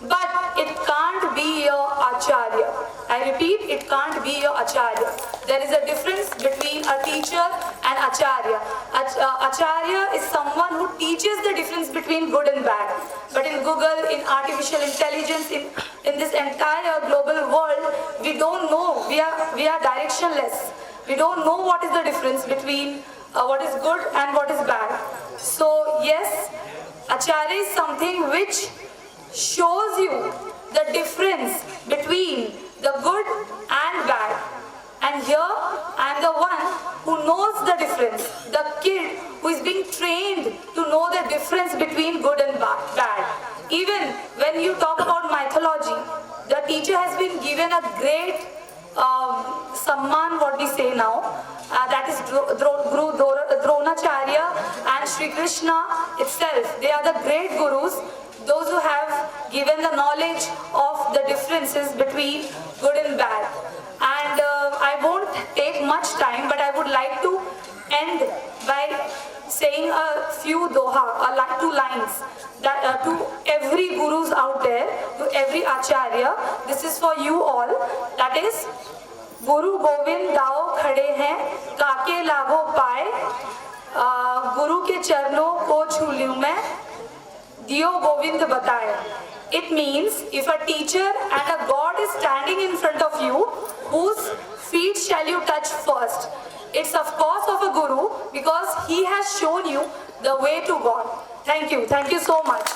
but it can't be your Acharya. I repeat, it can't be your Acharya. There is a difference between a teacher and Acharya. Acharya is someone who teaches the difference between good and bad. But in Google, in artificial intelligence, in this entire global world, we don't know. We are directionless. We don't know what is the difference between what is good and what is bad. So yes, Acharya is something which shows you the difference between the good and bad. And here I am the one who knows the difference, the kid who is being trained to know the difference between good and bad. Even when you talk about mythology, the teacher has been given a great samman, what we say now, that is Guru Dronacharya and Sri Krishna itself. They are the great gurus, those who have given the knowledge of the differences between good and bad. And I won't take much time, but I would like to end by saying a few doha, like 2 lines, that to every gurus out there, to every Acharya, this is for you all, that is, Guru Govind दाओ खड़े हैं काके लागो पाए गुरु के चरणों को छू लूं मैं दियो गोविंद बताए. It means if a teacher and a God is standing in front of you, whose feet shall you touch first? It's of course of a guru, because he has shown you the way to God. Thank you so much.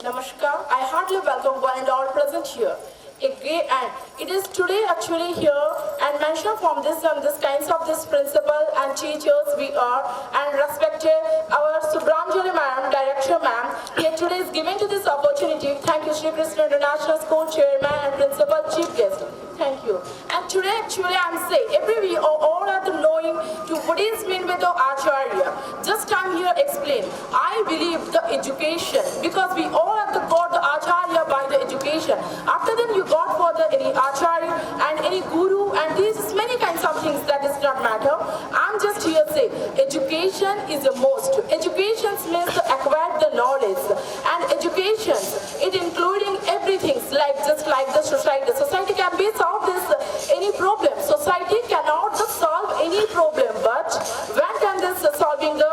Namaskar. I heartily welcome one and all present here. And it is today actually here and mentioned from this kinds of this principal and teachers we are, and respected our Subramjali ma'am, director ma'am, here today is given to this opportunity. Thank you, Sri Krishna International School chairman and principal chief guest. Thank you. And today actually I'm saying, we all are knowing to what is meant by the Acharya. Just I'm here explain. I believe the education, because we all have got the Acharya by the education. After then you got for the any Acharya and any guru, and these many kinds of things that does not matter. I'm just here say education is the most. Education means to acquire the knowledge, and education it including everything, like just like the society. The society can be solve this any problem. Society cannot solve any problem, but when can this solving the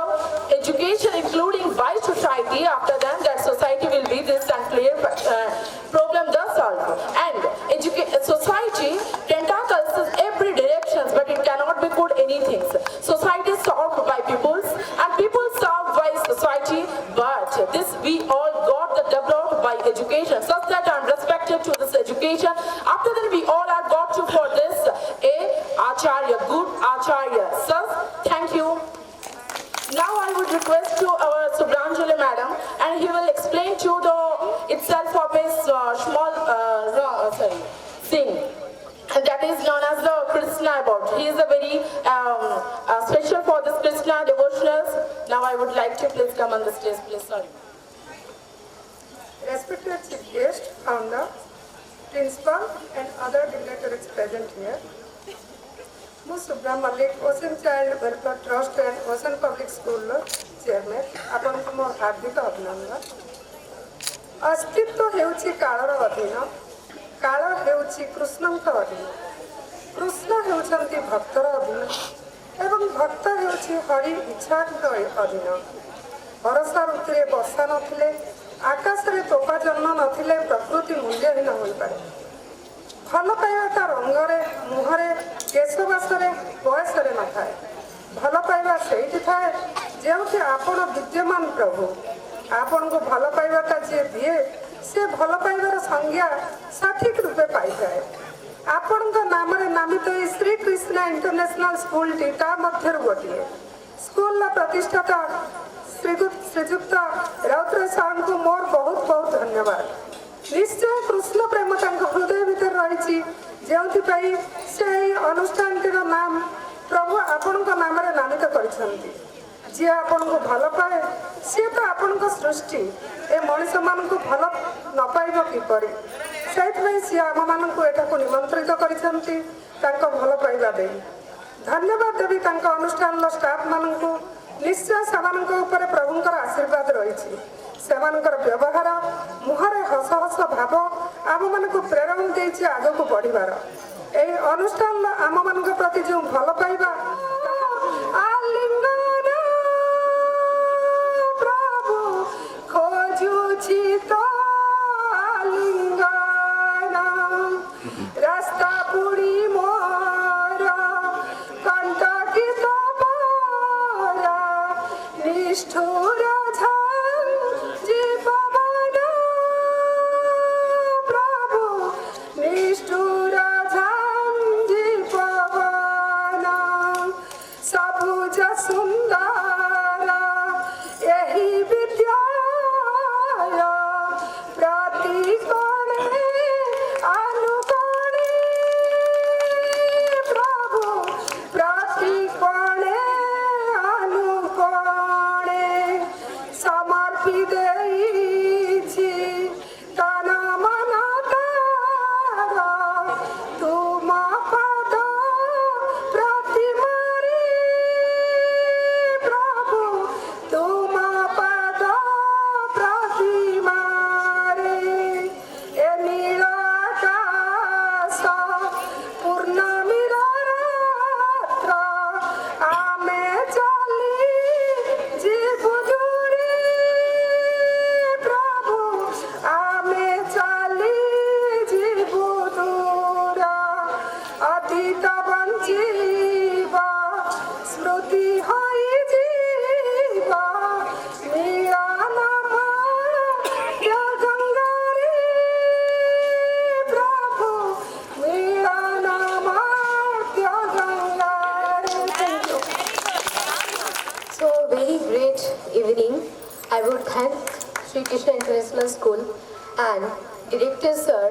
education including by society, after that society will be this and clear problem does solve. And society tentacles every directions, but it cannot be good anything. Society is solved by peoples, and people solved by society, but this we all got the developed by education, such that I'm respected to this education. After that we all are got to for this a Acharya, good Acharya. So thank you. Now I would request to our Subramjali madam, and he will explain to the itself of his small thing, and that is known as the Krishna about. He is a very special for this Krishna devotionals. Now I would like to please come on the stage, please. Sorry. Respected chief guest, founder, principal, and other dignitaries present here. Subram Malik, Ocean Child Welfare Trust and Ocean Public School Chairman, ଆପଣଙ୍କୁ ମୋ ହାର୍ଦ୍ଦିକ ଅଭିନନ୍ଦନ। अस्तित्व ହେଉଛି କାଳର ଅଧୀନ, କାଳ ହେଉଛି କୃଷ୍ଣଙ୍କ ଅଧୀନ, କୃଷ୍ଣ ହେଉଛନ୍ତି ଭକ୍ତର ଅଧୀନ, ଏବଂ ଭକ୍ତ ହେଉଛି ହରି ଇଚ୍ଛାଙ୍କ ଅଧୀନ। ବର୍ଷା ଋତୁରେ ବର୍ଷା ନଥିଲେ, ଆକାଶରେ ତୋପା ଜନ୍ମ ନଥିଲେ ପ୍ରକୃତି ମୂଲ୍ୟହୀନ ହୋଇପାରେ। ଭଲ ପାଇବାଟା ରଙ୍ଗରେ, ମୁହଁରେ, କେଶବାସରେ, ବୟସରେ ନଥାଏ। ଭଲ ପାଇବା ସେଇଠି ଥାଏ ଯେଉଁଠି ଆପଣ ବିଦ୍ୟମାନ ପ୍ରଭୁ। ଆପଣଙ୍କୁ ଭଲ ପାଇବାଟା ଯିଏ ଦିଏ ସେ ଭଲ ପାଇବାର ସଂଜ୍ଞା ସଠିକ ରୂପେ ପାଇଥାଏ। ଆପଣଙ୍କ ନାମରେ ନାମିତ ଏହି ଶ୍ରୀକୃଷ୍ଣ ଇଣ୍ଟରନ୍ୟାସନାଲ ସ୍କୁଲଟି ତା ମଧ୍ୟରୁ ଗୋଟିଏ। ସ୍କୁଲର ପ୍ରତିଷ୍ଠାତା ଶ୍ରୀଯୁକ୍ତ ରାଉତରାୟ ସାର୍ଙ୍କୁ ମୋର ବହୁତ ବହୁତ ଧନ୍ୟବାଦ। ନିଶ୍ଚୟ କୃଷ୍ଣ ପ୍ରେମ ତାଙ୍କ ହୃଦୟ ଭିତରେ ରହିଛି, ଯେଉଁଥିପାଇଁ ସେ ଏହି ଅନୁଷ୍ଠାନଟିର ନାମ ପ୍ରଭୁ ଆପଣଙ୍କ ନାମରେ ନାମିତ କରିଛନ୍ତି। ଯିଏ ଆପଣଙ୍କୁ ଭଲ ପାଏ ସିଏ ତ ଆପଣଙ୍କ ସୃଷ୍ଟି, ଏ ମଣିଷମାନଙ୍କୁ ଭଲ ନ ପାଇବ କିପରି? ସେଇଥିପାଇଁ ସିଏ ଆମମାନଙ୍କୁ ଏଠାକୁ ନିମନ୍ତ୍ରିତ କରିଛନ୍ତି ତାଙ୍କ ଭଲ ପାଇବା ଦେଇ। ଧନ୍ୟବାଦ ଦେବି ତାଙ୍କ ଅନୁଷ୍ଠାନର ଷ୍ଟାଫମାନଙ୍କୁ। ନିଶ୍ଚୟ ସେମାନଙ୍କ ଉପରେ ପ୍ରଭୁଙ୍କର ଆଶୀର୍ବାଦ ରହିଛି। ସେମାନଙ୍କର ବ୍ୟବହାର, ମୁହଁରେ ହସ ହସ ଭାବ ଆମମାନଙ୍କୁ ପ୍ରେରଣା ଦେଇଛି ଆଗକୁ ବଢ଼ିବାର। ଏହି ଅନୁଷ୍ଠାନର ଆମମାନଙ୍କ ପ୍ରତି ଯେଉଁ ଭଲ ପାଇବା, ଆଲିଙ୍ଗନ ପ୍ରଭୁ ଖୋଜୁଛି ତ ଆଲିଙ୍ଗନ, ରାସ୍ତା ପୁଡ଼ି ମୋର କଣ୍ଟକିତ ମୋର ନିଷ୍ଠୁର ଜୀବନ ପ୍ରଭୁ ନିଷ୍ଠୁର ଜୀବନ ସବୁଜ ସୁନ୍ଦର ଏହି ବିଦ୍ୟାଳୟ ପ୍ରତି କୋଣେ ଅନୁକୋଣେ ପ୍ରଭୁ ପ୍ରତି କୋଣେ ଅନୁକୋଣେ ସମର୍ପି ଦେଇଛି ତନ ମନ ତାର ତୁମ ପଦ ପ୍ରତିମାରେ ପ୍ରଭୁ ତୁମ ପଦ ପ୍ରତିମାରେ ଏ ନୀଳ ଆକାଶ ପୂର୍ଣ୍ଣମୀର ରାତ୍ର ଆମେ ଚାଲି ଯିବୁ ଦୂରେ ପ୍ରଭୁ ଆମେ ଚାଲି ଯିବୁ ଦୂର ଅତୀତ ବଞ୍ଚିବ ସ୍ମୃତି ହୋଇଯିବ ମିଳନ ଗଙ୍ଗାରେ ପ୍ରଭୁ ମିଳନ ଗଙ୍ଗାରେ। So, very great evening. I would thank Sri Krishna International School and Director Sir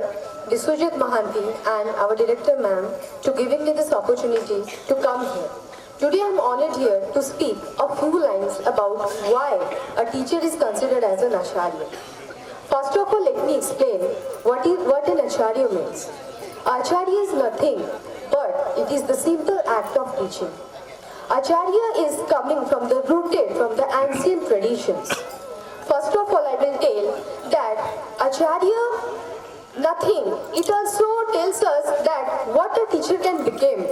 Biswajit Mahanti and our Director Ma'am to giving me this opportunity to come here. Today I am honored here to speak a few lines about why a teacher is considered as an acharya. First of all, let me explain what an acharya means. Acharya is nothing but it is the simple act of teaching. Acharya is coming from the rooted from the ancient traditions. First of all, I will tell that Acharya, nothing. It also tells us that what a teacher can become.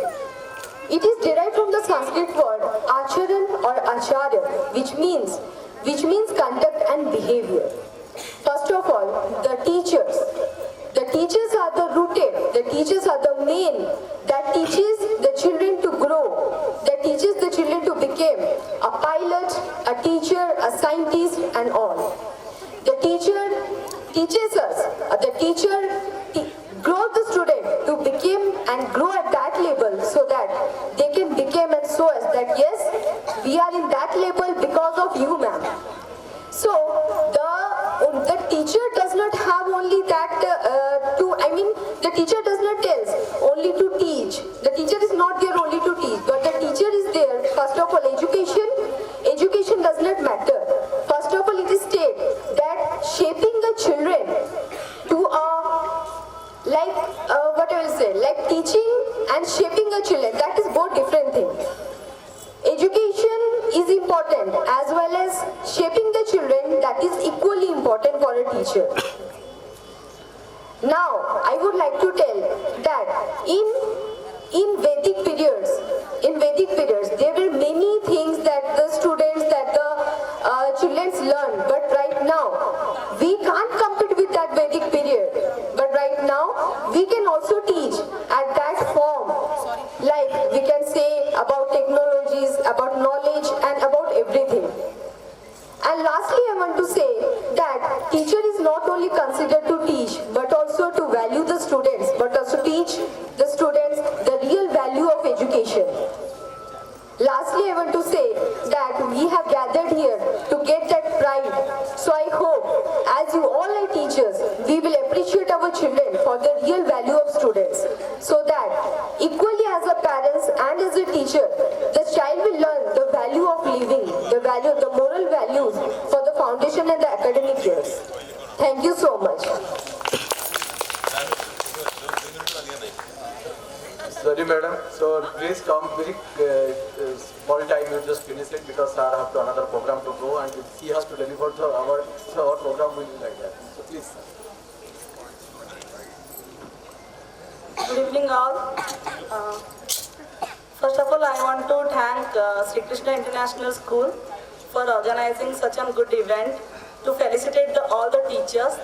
It is derived from the Sanskrit word acharan or acharya, which means conduct and behavior. First of all, the teachers are the rooted, the teachers are the main that teaches the children to grow, that teaches the children to become a pilot, a teacher, a scientist and all. The teacher teaches us, the teacher grows the student to become and grow at that level so that they can become and show us that yes, we are in that level because of you, ma'am. So the teacher does not have only that the teacher does not tell only to teach. The teacher is not there only to teach, but the teacher is there. First of all, education does not matter. First of all, it is stated that shaping the children to like teaching and shaping the children, that is both different things. Education is important as well as shaping the children, that is equally important for a teacher. Now, I would like to tell that in Vedic periods, in Vedic periods, there were many things that the students, that the children learn. But right now, we can't compete with that Vedic period. But right now, we can also teach at that form. Like we can say about technologies, about knowledge, and about everything. And lastly, I want to say that teacher is not only considered to teach, but also to value the students, but also teach the students the real value of education. Lastly, I want to say that we have gathered here to get that pride. So I hope, as you all are teachers, we will appreciate our children for the real value of students. So that equally as a parents and as a teacher, the child will learn the value of living, the moral values for the foundation and the academic years. Thank you so much. Sorry, madam. So please come very small time. You just finish it because sir have to another program to go, and if he has to deliver to our program will be like that. So please. Good evening all. First of all, I want to thank Sri Krishna International School for organizing such a good event to felicitate all the teachers.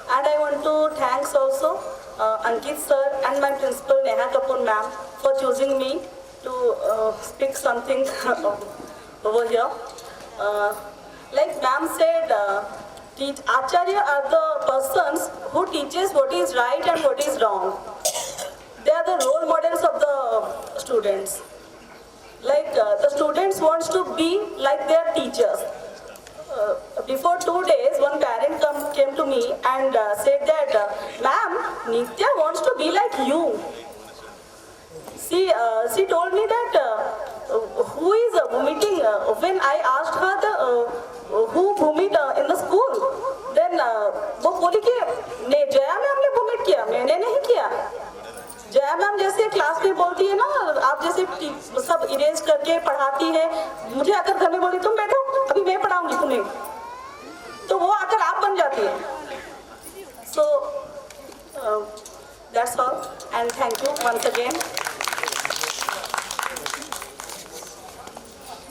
And I want to thanks also Ankit sir and my principal Neha Kapoor ma'am for choosing me to speak something over here. Like ma'am said, Acharya are the persons who teaches what is right and what is wrong. They are the role models of the students. Like the students wants to be like their teachers. Before 2 days, one parent came to me and said that, ma'am, Nitya wants to be like you. She told me that who is vomiting. When I asked her who vomit in the school, then वो बोली कि नहीं Jaya ma'am ने vomit किया, मैंने नहीं किया. Jaya ma'am जैसे क्लास में बोलती है ना, आप जैसे सब इरेज करके पढ़ाती है, मुझे आकर घर में बोली तुम बैठो अभी मैं पढ़ाऊंगी तुम्हें, तो वो आकर आप बन जाती है. So that's all and thank you once again.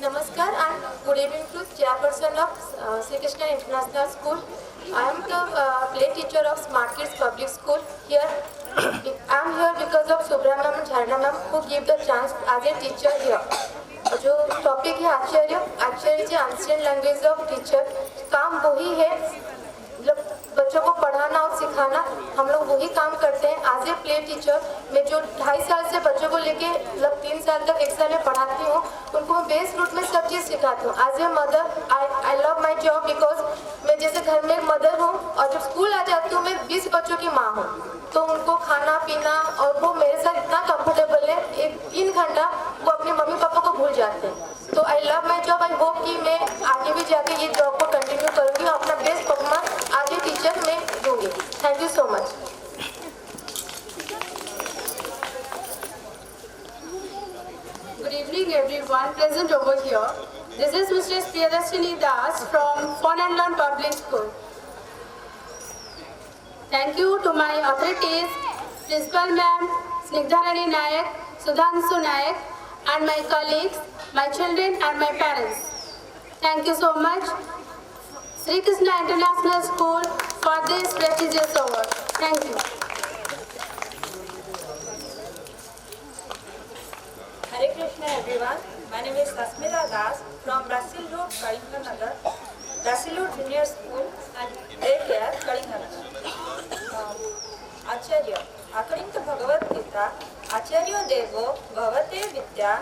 Namaskar and good evening to Chairperson of Sri Krishna International School. I am the play teacher of Smart Kids Public School here. I am here because of Subhra ma'am and Jharna ma'am who give the chance as a teacher here. जो topic है आचार्य, आचार्य जो ancient language of teacher, काम वही है, मतलब बच्चों को पढ़ाना और सिखाना, हम लोग वही काम करते हैं. एज ए प्ले टीचर मैं जो 2.5 साल से बच्चों को लेके मतलब 3 साल तक 1 साल में पढ़ाती हूँ, उनको मैं बेस रूट में सब चीज़ सिखाती हूँ. As a mother I love my job because मैं जैसे घर में एक मदर हूँ और जब स्कूल आ जाती हूँ मैं 20 बच्चों की माँ हूँ, तो उनको खाना पीना और वो मेरे साथ इतना कंफर्टेबल है, 3 घंटा वो अपने मम्मी पापा को भूल जाते हैं. तो आई love my job. I hope कि मैं आगे भी जाके ये जॉब को कंटिन्यू करूँगी और अपना बेस्ट परफॉर्मेंस आज ए टीचर में दूँगी. Thank you so much. Good evening everyone present over here. This is Mr. Priyadarshini Das from Fun and Learn Public School. Thank you to my authorities, Principal Ma'am, Snigdharani Nayak, Sudhanshu Nayak, and my colleagues, my children and my parents. Thank you so much, Sri Krishna International School, for this prestigious award. Thank you. Hare Krishna everyone. My name is Sasmita Das from Brazil Road, Kalinga Brazil Road Junior School and Daycare, Kalinga. Acharya. According to Bhagavad Gita, Acharya Devo Bhavate Vidya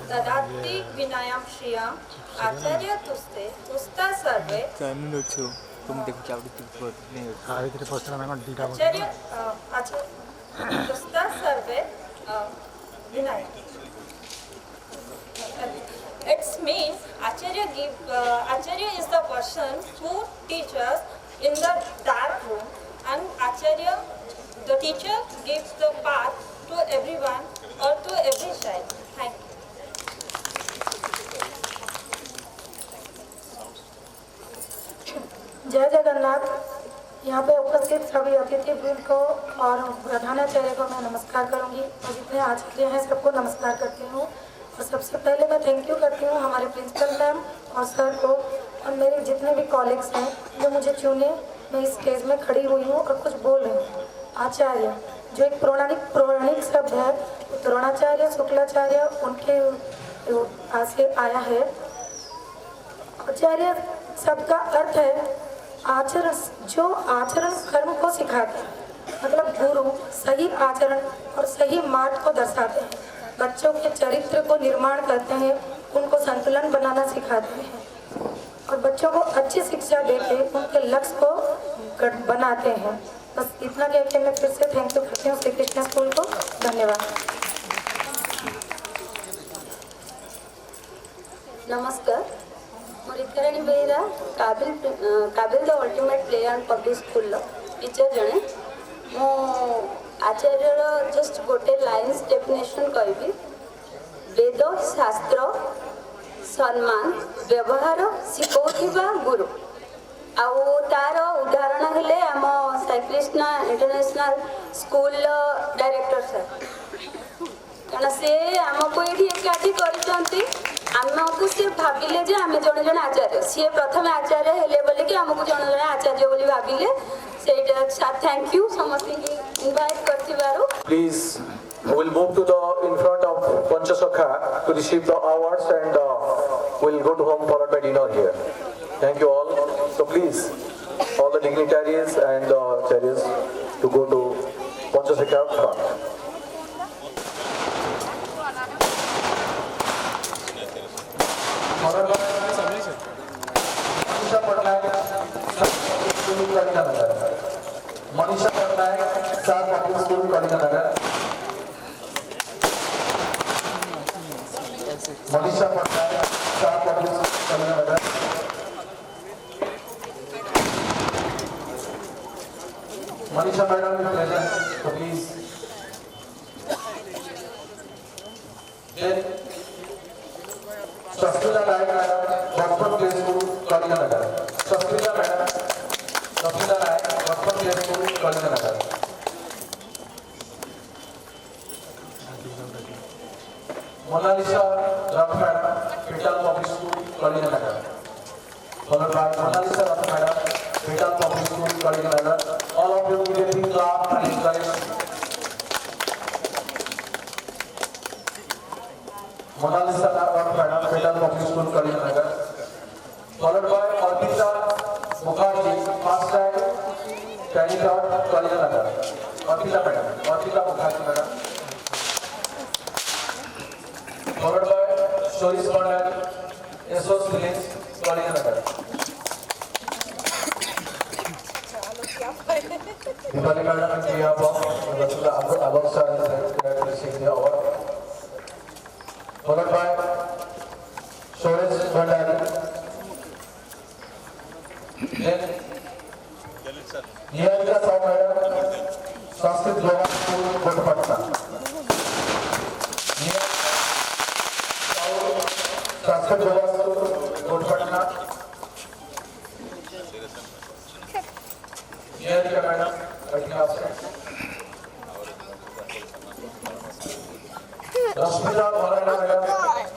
Dadati Vinayam Shriyam Acharya Tusta Sarve Acharya Tusta Sarve Vinayam. It means Acharya is the person who teaches in the dark room, and Acharya, the teacher, gives the path to everyone or to every child. Thank you. जय जगन्नाथ. यहाँ पे उपस्थित सभी अतिथिवृंद को और प्रधानाचार्य को मैं नमस्कार करूँगी और जितने आचार्य हैं सबको नमस्कार करती हूँ। और सबसे पहले मैं थैंक यू करती हूँ हमारे प्रिंसिपल मैम और सर को और मेरे जितने भी कॉलेग्स हैं जो मुझे चुने। मैं इस स्टेज में खड़ी हुई हूँ और कुछ बोल रही हूँ। आचार्य जो एक पौराणिक शब्द है, द्रोणाचार्य शुक्लाचार्य उनके से आया है। आचार्य शब्द का अर्थ है आचरण, जो आचरण कर्म को सिखाते हैं, मतलब गुरु सही आचरण और सही मार्ग को दर्शाते हैं, बच्चों के चरित्र को निर्माण करते हैं, उनको संतुलन बनाना सिखाते हैं और बच्चों को अच्छी शिक्षा देके उनके लक्ष्य को बनाते हैं। बस इतना कह के मैं फिर से थैंक यू करती हूँ श्री कृष्ण स्कूल को। धन्यवाद। नमस्कार, रिकाराणी बेहरा काबिल the ultimate player public school teacher जड़े मो आचार्य जस्ट गोटे लाइन्स डेफिनेशन कहि वेद शास्त्र सम्मान व्यवहार शिखौथिबा गुरु आउ तार उदाहरण हेले आम साईकृष्णा इंटरनेशनल स्कूल डायरेक्टर सर कारण से आमको ये एकाठी करते आमको सी भाविले जे आम जड़े जड़े आचार्य सी प्रथम आचार्य हेले बोले कि आमको जड़े जड़े आचार्य बोली भाविले से थैंक यू समस्त invite करथिबारु। Please, we will move to the in front of Panchasakha to receive the awards and we'll go to home followed by dinner here. Thank you all. So please, all the dignitaries and the chariots to go to Panchasakha front. Manisha Patnaik सात public school Kalinganagar. Manisha Patnaik सात public school Kalinganagar. Manisha madam is present, so please. Then Sasmita Nayak madam, Boston Play School, Kalinganagar. Sasmita madam, Sasmita Nayak, Boston Play School, Kalinganagar. Mona Lisa Rath madam, Vital Public School, Kalinganagar. Followed by Mona Lisa Rath madam, Vital Public School, Kalinganagar. All of you give a big clap and encourage. Mona Lisa Rath madam, Vital Public School, Kalinganagar. Followed by Arpita Mukherjee, first rank, candidate, Kalinganagar. Arpita madam, Arpita Mukherjee madam. Followed by Shoris Mandal, SOS Village, Kalinganagar. Dipali madam and Priya Bom, Rasula Abaksa and received the award. Followed by Shoris Mandal. Then Niyarika Saw madam, Sanskrit Global School, Kotapatna. Sanskrit Global School, Kotapatna. Niyarika madam, Patna. Rasmita Marana madam,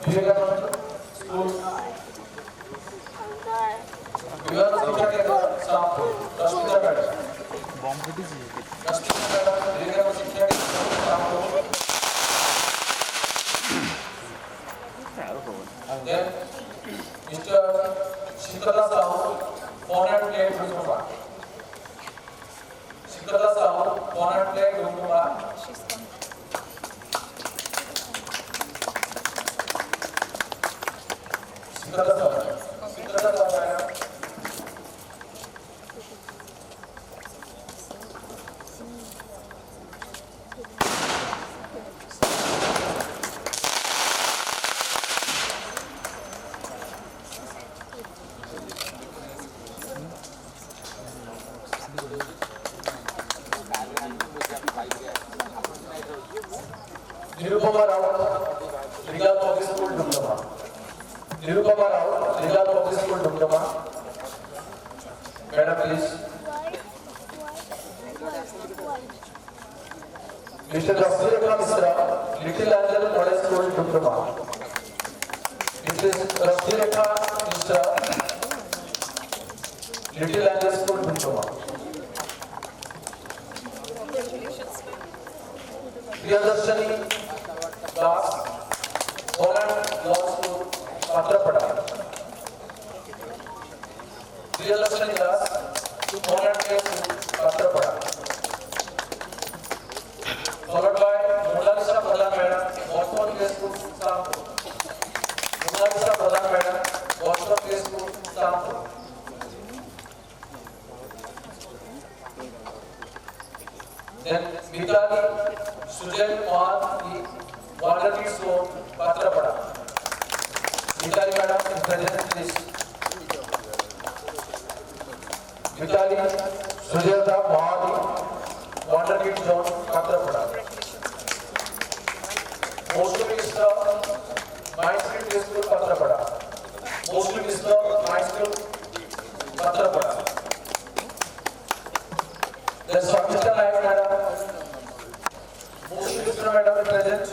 Vivekananda School. Rasmita staff, Rasmita madam. Rasmita madam, Vivekananda staff. Then Mr. Shikala Sahu, Foreign Plate Rumba. Shikala Sahu, Foreign Plate Rumba. Shikala Sahu, Shikala Sahu madam. Nirupama Rao, Regal Public School, Dumdama. Nirupama Rao, Regal Public School, Dumdama. Madam, please. Mr. Rasmika Misra, Little Angel Model School, Dumduma. Mrs. Rasmika Misra, Little Angel School, Dumduma. Priyadarshini Das, Holland Law School, Patrapada. Priyadarshini Das, Holland Law School, Patrapada. Followed by Monalisa Pradhan Madam, Boston Play School, Stamford. Monalisa Pradhan Madam, Boston Play School, Stamford. Then Mitali Sujan Mohan, Waterloo School, Patrapada. Mitali Madam is present, please. Mitali Sujata Mohan, Waterloo Zone, Patrapada. Mostly Mr. Mindstream Play School, Patrapada. Mostly Mr. Mindstream, Patrapada. Then Swamitra Naik Madam. Mostly Mr. Madam is present.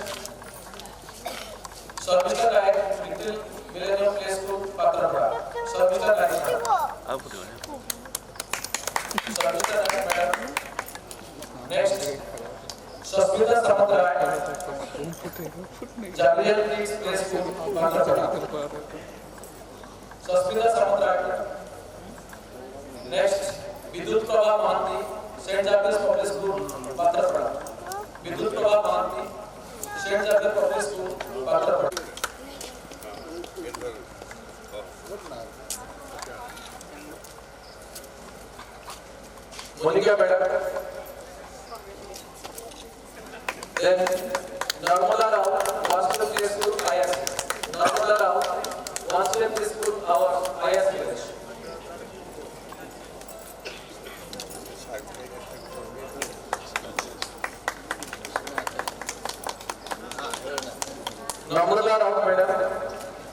Swamitra Naik, Little Millennium Play School, Patrapada. Swamitra Naik Madam. Swamitra Naik Madam. Next, Swamitra Samudrai, Javier Play School, Patrapada. Swamitra Samudrai. Next, Vidut Prabha Mahanti, St. Javier Public School, Patrapada. Vidut Prabha Mahanti, St. Javier Public School, Patrapada. Monica Madam. Then Narmada Rao, Master Play School, IS. Narmada Rao, Master Play School, our IS village. Narmada Rao Madam,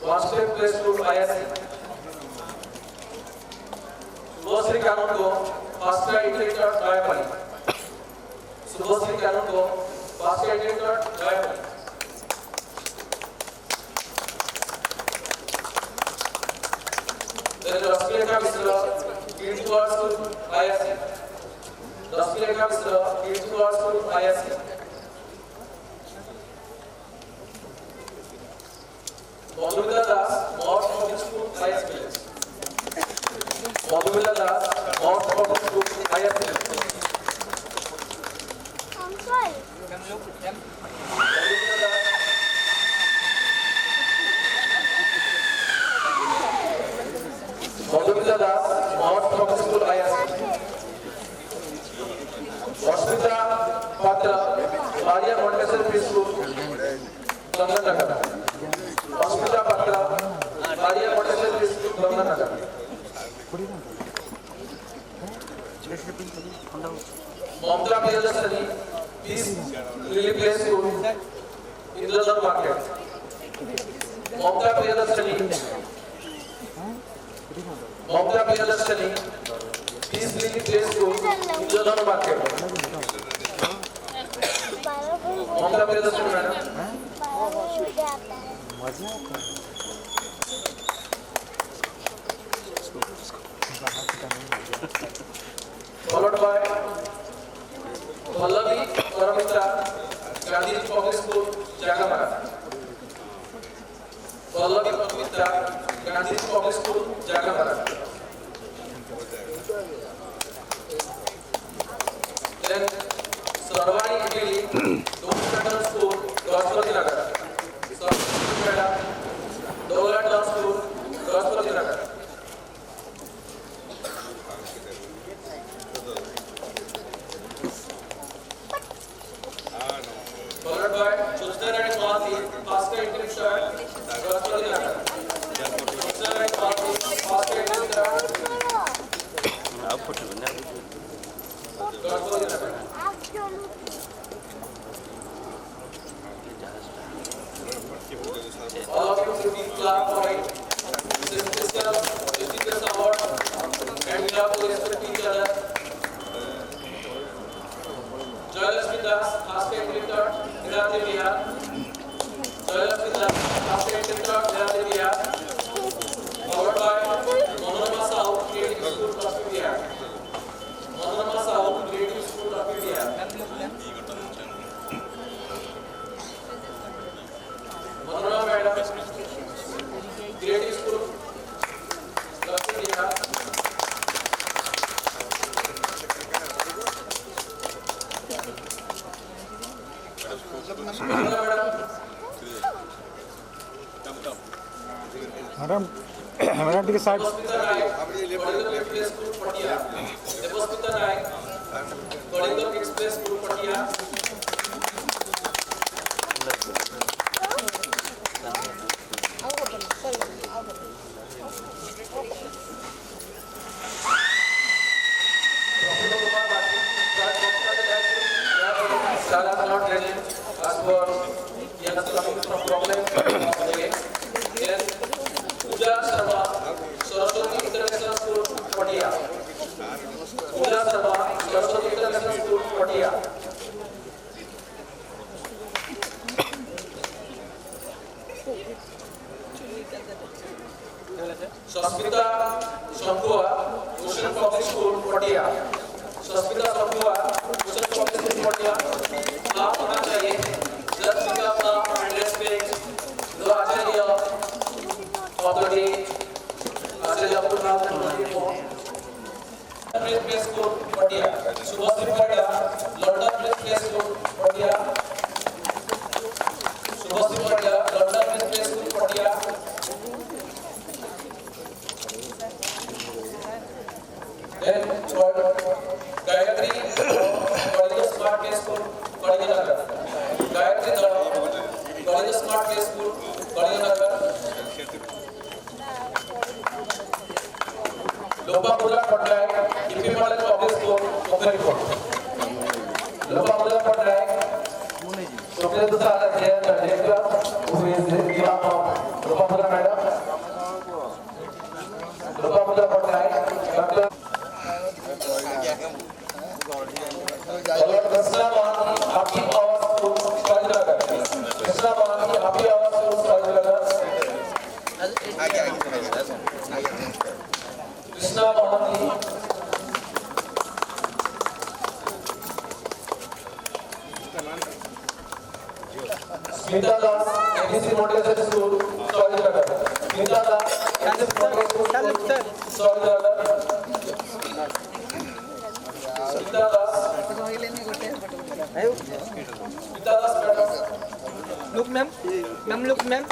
Master Play School, IS. Subhasri Kanungo, Master Educator, Jayapali. Subhasri Kanungo, Master Educator, Jayapali. Then Rasmika Misra, Kirtiwar School, ISC. Rasmika Misra, Kirtiwar School, ISC. Madhumita Das, North Public School, IS Village. Madhumita Das, North Public School, IS Village. Madhumita Das, North Public School, IS. Hospita Patra, Maria Montessori Preschool, Ganganagar. Hospita Patra, Maria Montessori Preschool, Ganganagar. Mamta Priyadashani, Peace Lily Play School, Indradhan Market. Mamta Priyadashani, Peace Lily Play School, Indradhan Market. Mamta Priyadashani Madam. Followed by Pallavi Paramitra, Gandhi Public School, Jagamara. Pallavi Paramitra, Gandhi Public School, Jagamara. Then Sarvani Giri, Dole School, Rajpati Nagar. Sarvani Madam, Dole School, Rajpati Nagar. Followed by Chustar and Mahati, Pastor International, Rajpati Nagar. Chustar and Mahati, Pastor International, Rajpati Nagar. All of you should be clap for it. This is the prestigious award, and we have to respect each other. Joyless with us, Class 10 director, Nirati Bihar. Joyalakshmi, Class 10 director, Nirati Bihar. Followed by Manorama Sahu, Creative School, Trustee Bihar. Manorama Sahu, Creative School, Trustee Bihar. Manorama Madam, Creative School, Trustee Bihar. Madam madam टिके side Sasmita Shankua, Ocean Public School, Patia. Sasmita Shankua, Ocean Public School, Patia. आप होना चाहिए जब भी अपना address पे दो आचार्य authority आचार्य अपना नाम प्लेस स्कूल पटिया सुभाषित पटिया लंदन प्लेस स्कूल पटिया सुभाषित पटिया लंदन प्लेस स्कूल पटिया then Gayatri College Smart Play School Kalinganagar Gayatri College Smart Play School Kalinganagar Lopamula Patnaik Ipimalan Public School Okaripur Lopamula Patnaik Supriya Sara here the director who is the behalf of Lopamula Madam Lopamula Patnaik Dr. Krishna Mahani Happy Hour School Kalinganagar Krishna Mahani Happy Hour School Kalinganagar Krishna Mahani Smita Das ABC Montessori School Kalinganagar Smita Das ABC Montessori School Kalinganagar Smita Das Look ma'am, look ma'am.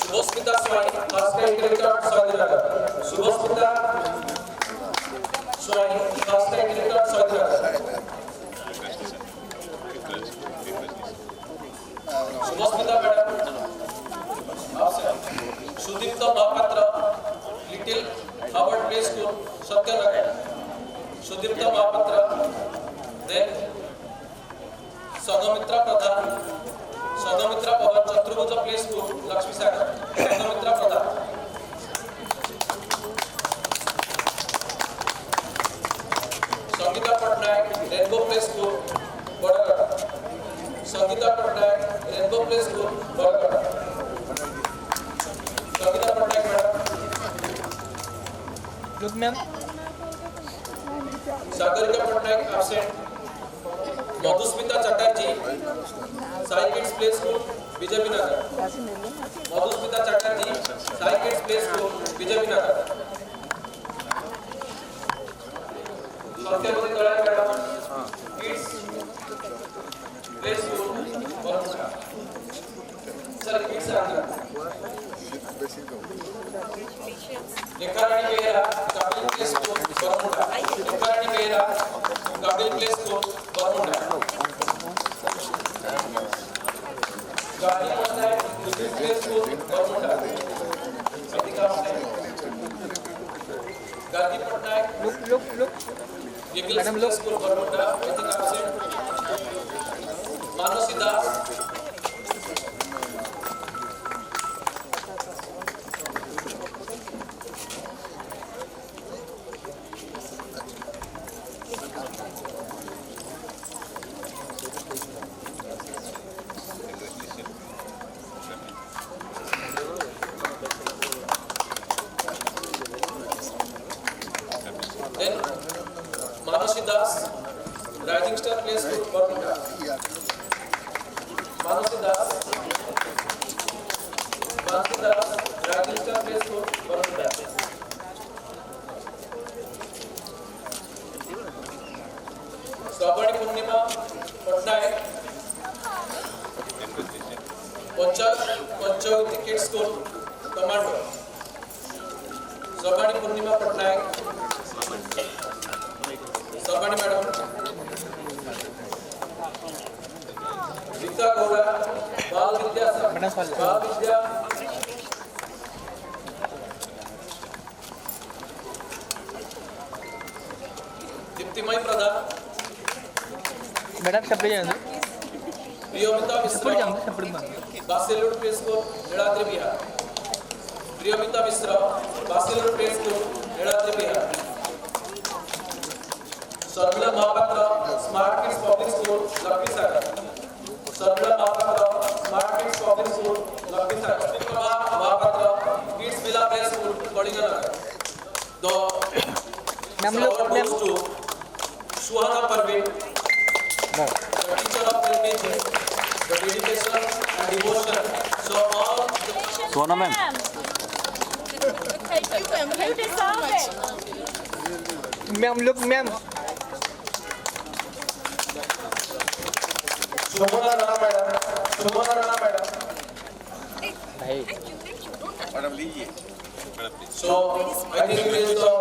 Subhasmita Swani, Class 10 Director, Kalinganagar. Subhasmita Swani, Class 10 Director, Kalinganagar. Subhasmita Madam, Sudipta Mahapatra, Little Howard Play School, Satyanagar. Sudipta Mahapatra, then Sagamitra Pradhan, Sagamitra Pavan Chaturabhuja Play School, Lakshmi Sagar. Sagamitra Pradhan. Sangita Patnaik, Rainbow Play School, Vadagara. Sangita Patnaik, Rainbow Play School, Vadagara. Sangita Patnaik Madam. Look ma'am. Sagarika Patnaik absent. Madhusmita Chatterjee, Sai Kids Play School, Vijayanagar. Madhusmita Chatterjee, Sai Kids Play School, Vijayanagar. Satyavati Dalai Madam, Kids Play School, Varmula. Sir, kids are here. Nekharani Behera, Kapil Play School, Varmula. Nekharani Behera, Kapil Play School, Varmula. Gari Patnaik, Play School, Varmula. Gari Patnaik, Look. Madam, look. School, Varmula. I think absent. Mano Siddhas. Then Manasi Das, Rising Star Play School, Barnunda. Manasi Das, Rising Star Play School, Barnunda. Swabani Purnima Patnaik, Panchavati Kids School, Commando. Swabani Purnima Patnaik, Swabani Madam, Rita Gowda, Bal Vidya, Diptimai Pradhan, madam सब जाएंगे Priyamita Misra, Basilur Play School, Niladri Bihar. Priyamita Misra, Basilur Play School, Niladri Bihar. Sarmila Mahapatra, Smart Kids Public School, Lakhisar. Sarmila Mahapatra, Smart Kids Public School, Lakhisar. Sarmila Mahapatra, Kids Villa Play School, Kodinganagar. The award goes to Suhana Parveen, the teacher of LKG, the dedication and devotion. So all Sona ma'am. Ma'am look ma'am Shobana Rana Madam, Madam लीजिए. So I think it is the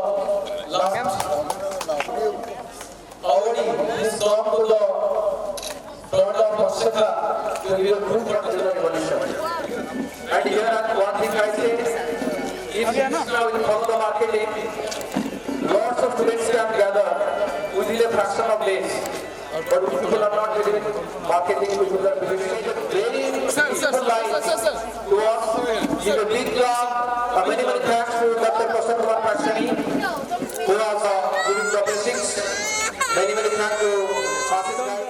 last awarding this song to the front of Makshatra to give a proof for digital revolution. And here one thing I say, if you now in follow the marketing, lots of students can gather within a fraction of days. But if people are not getting marketing, people are very simple line to us. Give a big job. Many thanks to Dr. Prasad Kumar Pashani, who was giving the basics. Many thanks to Francis Guy.